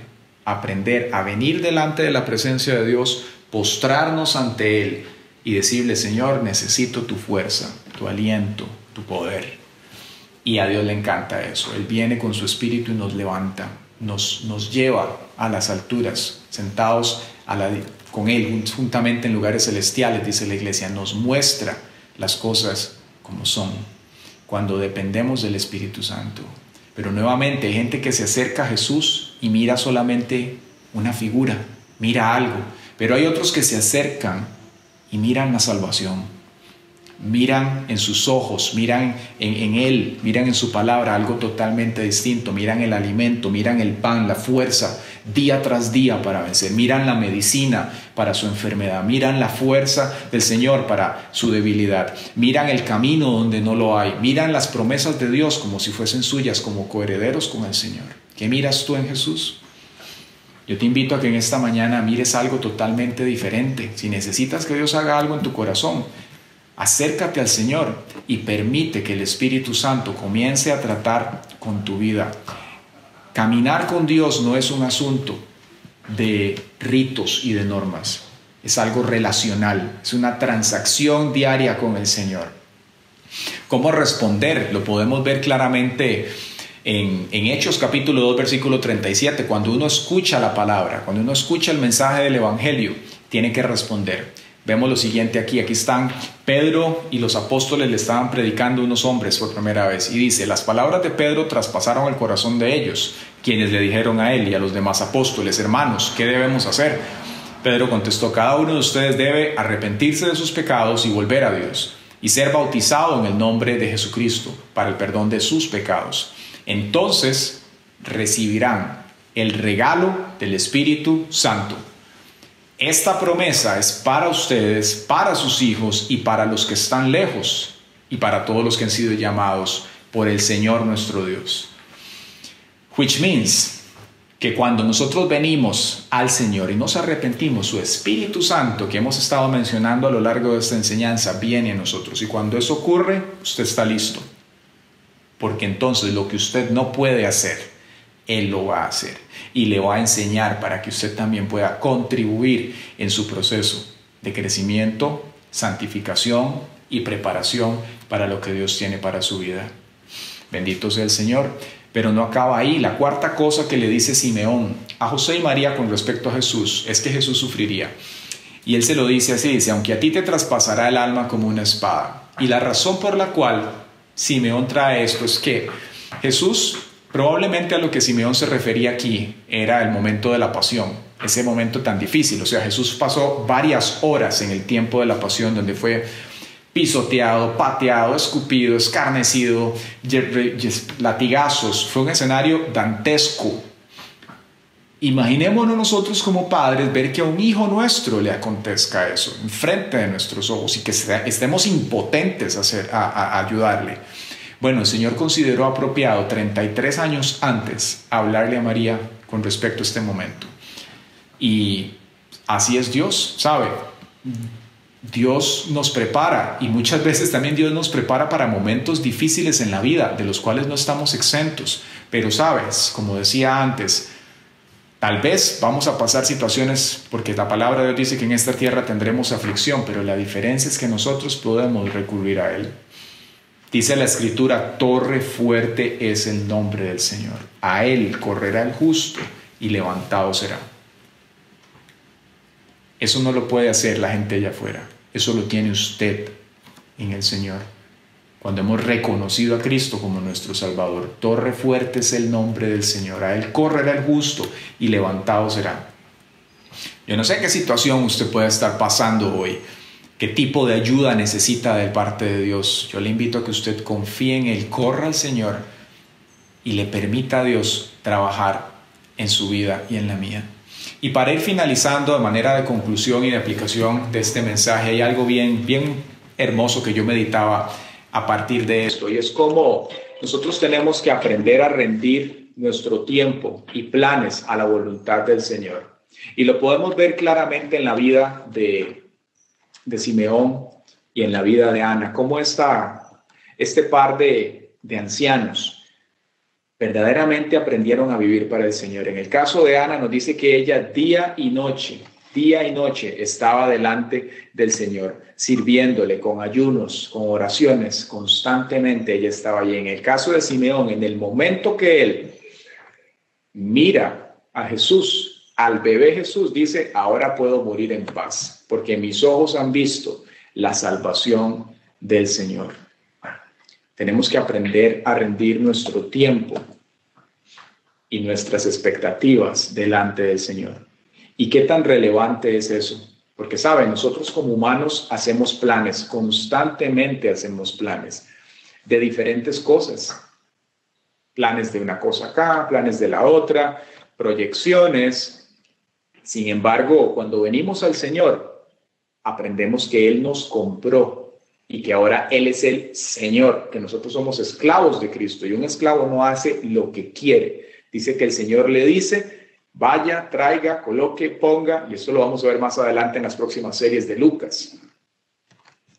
Aprender a venir delante de la presencia de Dios, postrarnos ante Él y decirle: Señor, necesito tu fuerza, tu aliento, tu poder. Y a Dios le encanta eso. Él viene con su espíritu y nos levanta, nos lleva a las alturas, sentados con Él juntamente en lugares celestiales, dice la iglesia. Nos muestra las cosas como son, cuando dependemos del Espíritu Santo. Pero nuevamente hay gente que se acerca a Jesús y mira solamente una figura, mira algo. Pero hay otros que se acercan y miran la salvación, miran en sus ojos, miran en Él, miran en su palabra algo totalmente distinto, miran el alimento, miran el pan, la fuerza día tras día para vencer, miran la medicina para su enfermedad, miran la fuerza del Señor para su debilidad, miran el camino donde no lo hay, miran las promesas de Dios como si fuesen suyas, como coherederos con el Señor. ¿Qué miras tú en Jesús? Yo te invito a que en esta mañana mires algo totalmente diferente. Si necesitas que Dios haga algo en tu corazón, acércate al Señor y permite que el Espíritu Santo comience a tratar con tu vida. Caminar con Dios no es un asunto de ritos y de normas. Es algo relacional, es una transacción diaria con el Señor. ¿Cómo responder? Lo podemos ver claramente en Hechos capítulo 2, versículo 37. Cuando uno escucha la palabra, cuando uno escucha el mensaje del Evangelio, tiene que responder. Vemos lo siguiente aquí están Pedro y los apóstoles le estaban predicando a unos hombres por primera vez. Y dice: las palabras de Pedro traspasaron el corazón de ellos, quienes le dijeron a él y a los demás apóstoles: hermanos, ¿qué debemos hacer? Pedro contestó: cada uno de ustedes debe arrepentirse de sus pecados y volver a Dios, y ser bautizado en el nombre de Jesucristo para el perdón de sus pecados. Entonces recibirán el regalo del Espíritu Santo. Esta promesa es para ustedes, para sus hijos y para los que están lejos y para todos los que han sido llamados por el Señor nuestro Dios. Which means que cuando nosotros venimos al Señor y nos arrepentimos, su Espíritu Santo que hemos estado mencionando a lo largo de esta enseñanza viene a nosotros. Y cuando eso ocurre, usted está listo. Porque entonces lo que usted no puede hacer, Él lo va a hacer y le va a enseñar para que usted también pueda contribuir en su proceso de crecimiento, santificación y preparación para lo que Dios tiene para su vida. Bendito sea el Señor. Pero no acaba ahí. La cuarta cosa que le dice Simeón a José y María con respecto a Jesús es que Jesús sufriría. Y él se lo dice así, dice: aunque a ti te traspasará el alma como una espada. Y la razón por la cual Simeón trae esto es que Jesús, probablemente a lo que Simeón se refería aquí, era el momento de la pasión, ese momento tan difícil. O sea, Jesús pasó varias horas en el tiempo de la pasión donde fue pisoteado, pateado, escupido, escarnecido, latigazos. Fue un escenario dantesco. Imaginémonos nosotros como padres ver que a un hijo nuestro le acontezca eso enfrente de nuestros ojos y que estemos impotentes a ayudarle. Bueno, el Señor consideró apropiado 33 años antes hablarle a María con respecto a este momento. Y así es Dios, ¿sabe? Dios nos prepara, y muchas veces también Dios nos prepara para momentos difíciles en la vida, de los cuales no estamos exentos. Pero sabes, como decía antes, tal vez vamos a pasar situaciones, porque la palabra de Dios dice que en esta tierra tendremos aflicción, pero la diferencia es que nosotros podemos recurrir a Él. Dice la Escritura: torre fuerte es el nombre del Señor. A Él correrá el justo y levantado será. Eso no lo puede hacer la gente allá afuera. Eso lo tiene usted en el Señor. Cuando hemos reconocido a Cristo como nuestro Salvador, torre fuerte es el nombre del Señor. A Él correrá el justo y levantado será. Yo no sé qué situación usted puede estar pasando hoy, qué tipo de ayuda necesita de parte de Dios. Yo le invito a que usted confíe en Él, corra al Señor y le permita a Dios trabajar en su vida y en la mía. Y para ir finalizando de manera de conclusión y de aplicación de este mensaje, hay algo bien hermoso que yo meditaba a partir de esto, y es cómo nosotros tenemos que aprender a rendir nuestro tiempo y planes a la voluntad del Señor. Y lo podemos ver claramente en la vida de Simeón y en la vida de Ana, cómo este par de ancianos verdaderamente aprendieron a vivir para el Señor. En el caso de Ana nos dice que ella día y noche estaba delante del Señor, sirviéndole con ayunos, con oraciones, constantemente ella estaba allí. En el caso de Simeón, en el momento que él mira a Jesús, al bebé Jesús, dice: ahora puedo morir en paz, porque mis ojos han visto la salvación del Señor. Tenemos que aprender a rendir nuestro tiempo y nuestras expectativas delante del Señor. ¿Y qué tan relevante es eso? Porque, ¿saben? Nosotros como humanos hacemos planes, constantemente hacemos planes de diferentes cosas. Planes de una cosa acá, planes de la otra, proyecciones. Sin embargo, cuando venimos al Señor, aprendemos que Él nos compró y que ahora Él es el Señor, que nosotros somos esclavos de Cristo, y un esclavo no hace lo que quiere. Dice que el Señor le dice: vaya, traiga, coloque, ponga, y esto lo vamos a ver más adelante en las próximas series de Lucas.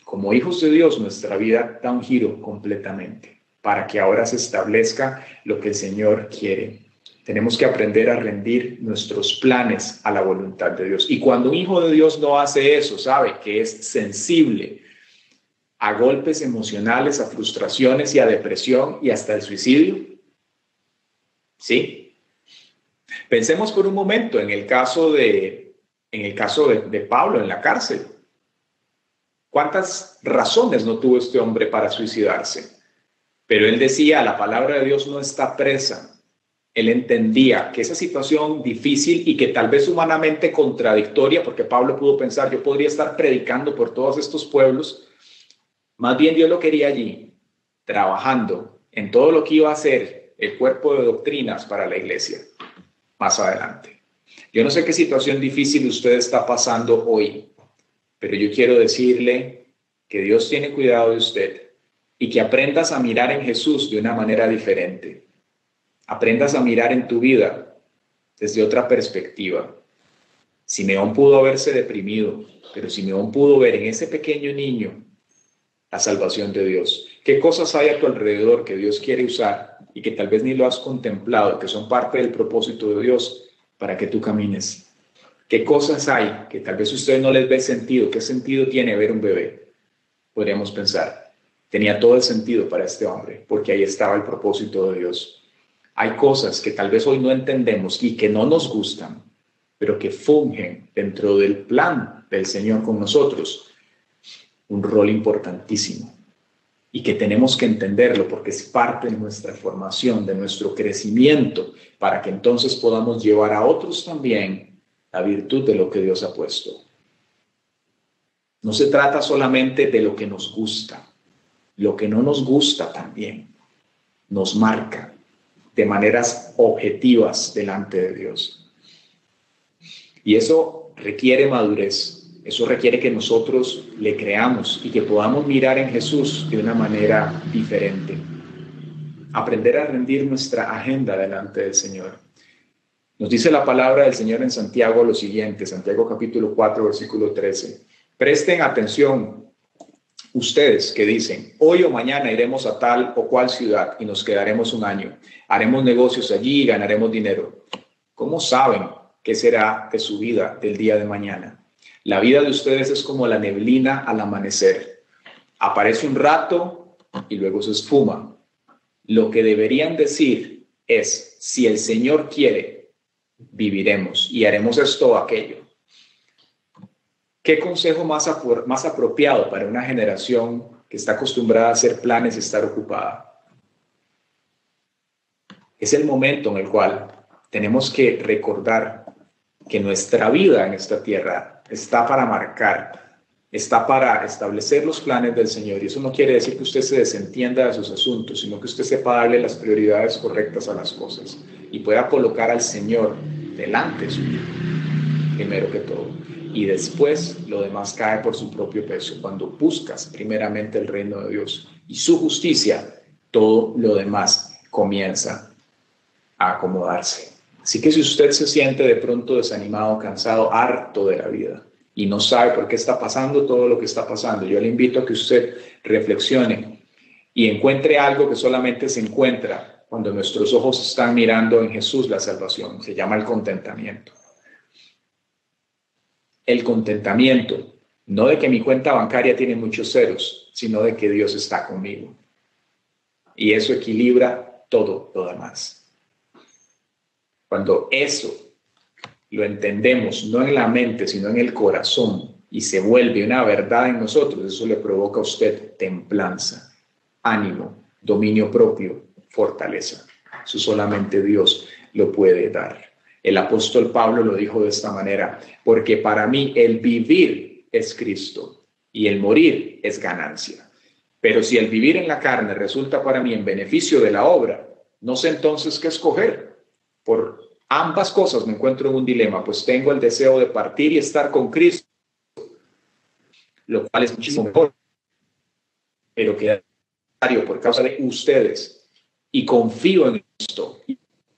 Como hijos de Dios, nuestra vida da un giro completamente para que ahora se establezca lo que el Señor quiere. Tenemos que aprender a rendir nuestros planes a la voluntad de Dios. Y cuando un hijo de Dios no hace eso, sabe que es sensible a golpes emocionales, a frustraciones y a depresión y hasta el suicidio. ¿Sí? Pensemos por un momento en el caso de Pablo en la cárcel. ¿Cuántas razones no tuvo este hombre para suicidarse? Pero él decía: la palabra de Dios no está presa. Él entendía que esa situación difícil y que tal vez humanamente contradictoria, porque Pablo pudo pensar: yo podría estar predicando por todos estos pueblos. Más bien Dios lo quería allí, trabajando en todo lo que iba a hacer el cuerpo de doctrinas para la iglesia más adelante. Yo no sé qué situación difícil usted está pasando hoy, pero yo quiero decirle que Dios tiene cuidado de usted y que aprendas a mirar en Jesús de una manera diferente. Aprendas a mirar en tu vida desde otra perspectiva. Simeón pudo haberse deprimido, pero Simeón pudo ver en ese pequeño niño la salvación de Dios. ¿Qué cosas hay a tu alrededor que Dios quiere usar y que tal vez ni lo has contemplado, que son parte del propósito de Dios para que tú camines? ¿Qué cosas hay que tal vez usted no les ve sentido? ¿Qué sentido tiene ver un bebé? Podríamos pensar. Tenía todo el sentido para este hombre, porque ahí estaba el propósito de Dios. Hay cosas que tal vez hoy no entendemos y que no nos gustan, pero que fungen dentro del plan del Señor con nosotros un rol importantísimo, y que tenemos que entenderlo porque es parte de nuestra formación, de nuestro crecimiento, para que entonces podamos llevar a otros también la virtud de lo que Dios ha puesto. No se trata solamente de lo que nos gusta, lo que no nos gusta también nos marca de maneras objetivas delante de Dios. Y eso requiere madurez. Eso requiere que nosotros le creamos y que podamos mirar en Jesús de una manera diferente. Aprender a rendir nuestra agenda delante del Señor. Nos dice la palabra del Señor en Santiago lo siguiente, Santiago capítulo 4, versículo 13. Presten atención ustedes que dicen: hoy o mañana iremos a tal o cual ciudad y nos quedaremos un año. Haremos negocios allí y ganaremos dinero. ¿Cómo saben qué será de su vida del día de mañana? La vida de ustedes es como la neblina al amanecer. Aparece un rato y luego se esfuma. Lo que deberían decir es: si el Señor quiere, viviremos y haremos esto o aquello. ¿Qué consejo más apropiado para una generación que está acostumbrada a hacer planes y estar ocupada? Es el momento en el cual tenemos que recordar que nuestra vida en esta tierra está para marcar, está para establecer los planes del Señor. Y eso no quiere decir que usted se desentienda de sus asuntos, sino que usted sepa darle las prioridades correctas a las cosas y pueda colocar al Señor delante suyo, primero que todo. Y después lo demás cae por su propio peso. Cuando buscas primeramente el reino de Dios y su justicia, todo lo demás comienza a acomodarse. Así que si usted se siente de pronto desanimado, cansado, harto de la vida y no sabe por qué está pasando todo lo que está pasando, yo le invito a que usted reflexione y encuentre algo que solamente se encuentra cuando nuestros ojos están mirando en Jesús la salvación. Se llama el contentamiento. El contentamiento, no de que mi cuenta bancaria tiene muchos ceros, sino de que Dios está conmigo. Y eso equilibra todo lo demás. Cuando eso lo entendemos, no en la mente, sino en el corazón, y se vuelve una verdad en nosotros, eso le provoca a usted templanza, ánimo, dominio propio, fortaleza. Eso solamente Dios lo puede dar. El apóstol Pablo lo dijo de esta manera: porque para mí el vivir es Cristo y el morir es ganancia. Pero si el vivir en la carne resulta para mí en beneficio de la obra, no sé entonces qué escoger. Por ambas cosas me encuentro en un dilema, pues tengo el deseo de partir y estar con Cristo, lo cual es muchísimo mejor, pero que por causa de ustedes, y confío en esto,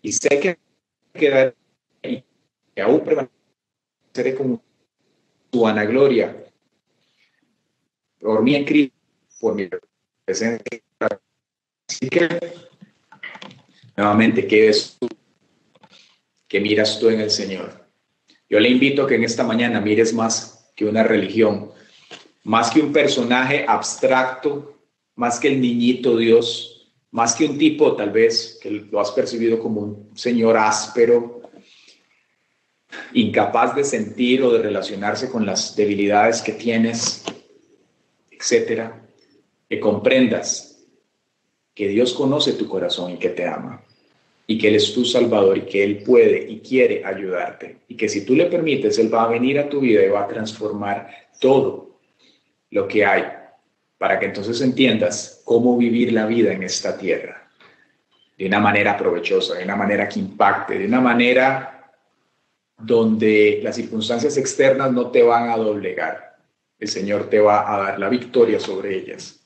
y sé que quedaré y que aún permaneceré con su vanagloria por mí en Cristo, por mi presencia. Así que nuevamente, ¿qué ves tú? ¿Qué miras tú en el Señor? Yo le invito a que en esta mañana mires más que una religión, más que un personaje abstracto, más que el niñito Dios, más que un tipo tal vez que lo has percibido como un señor áspero, incapaz de sentir o de relacionarse con las debilidades que tienes, etcétera. Que comprendas que Dios conoce tu corazón y que te ama, y que Él es tu Salvador y que Él puede y quiere ayudarte, y que si tú le permites, Él va a venir a tu vida y va a transformar todo lo que hay, para que entonces entiendas cómo vivir la vida en esta tierra de una manera provechosa, de una manera que impacte, de una manera donde las circunstancias externas no te van a doblegar. El Señor te va a dar la victoria sobre ellas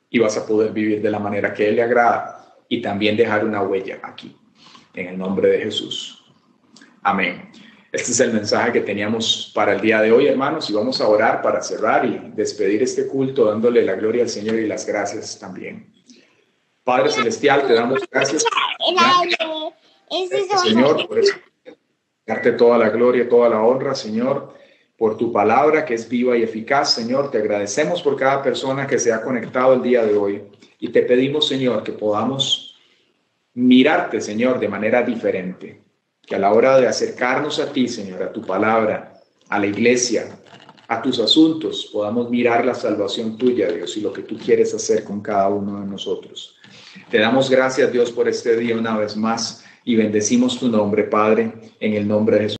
y vas a poder vivir de la manera que a Él le agrada y también dejar una huella aquí, en el nombre de Jesús. Amén. Este es el mensaje que teníamos para el día de hoy, hermanos, y vamos a orar para cerrar y despedir este culto dándole la gloria al Señor y las gracias también. Padre Celestial, te damos gracias, Señor, por eso. Darte toda la gloria, toda la honra, Señor, por tu palabra que es viva y eficaz. Señor, te agradecemos por cada persona que se ha conectado el día de hoy y te pedimos, Señor, que podamos mirarte, Señor, de manera diferente, que a la hora de acercarnos a ti, Señor, a tu palabra, a la iglesia, a tus asuntos, podamos mirar la salvación tuya, Dios, y lo que tú quieres hacer con cada uno de nosotros. Te damos gracias, Dios, por este día una vez más y bendecimos tu nombre, Padre, en el nombre de Jesús.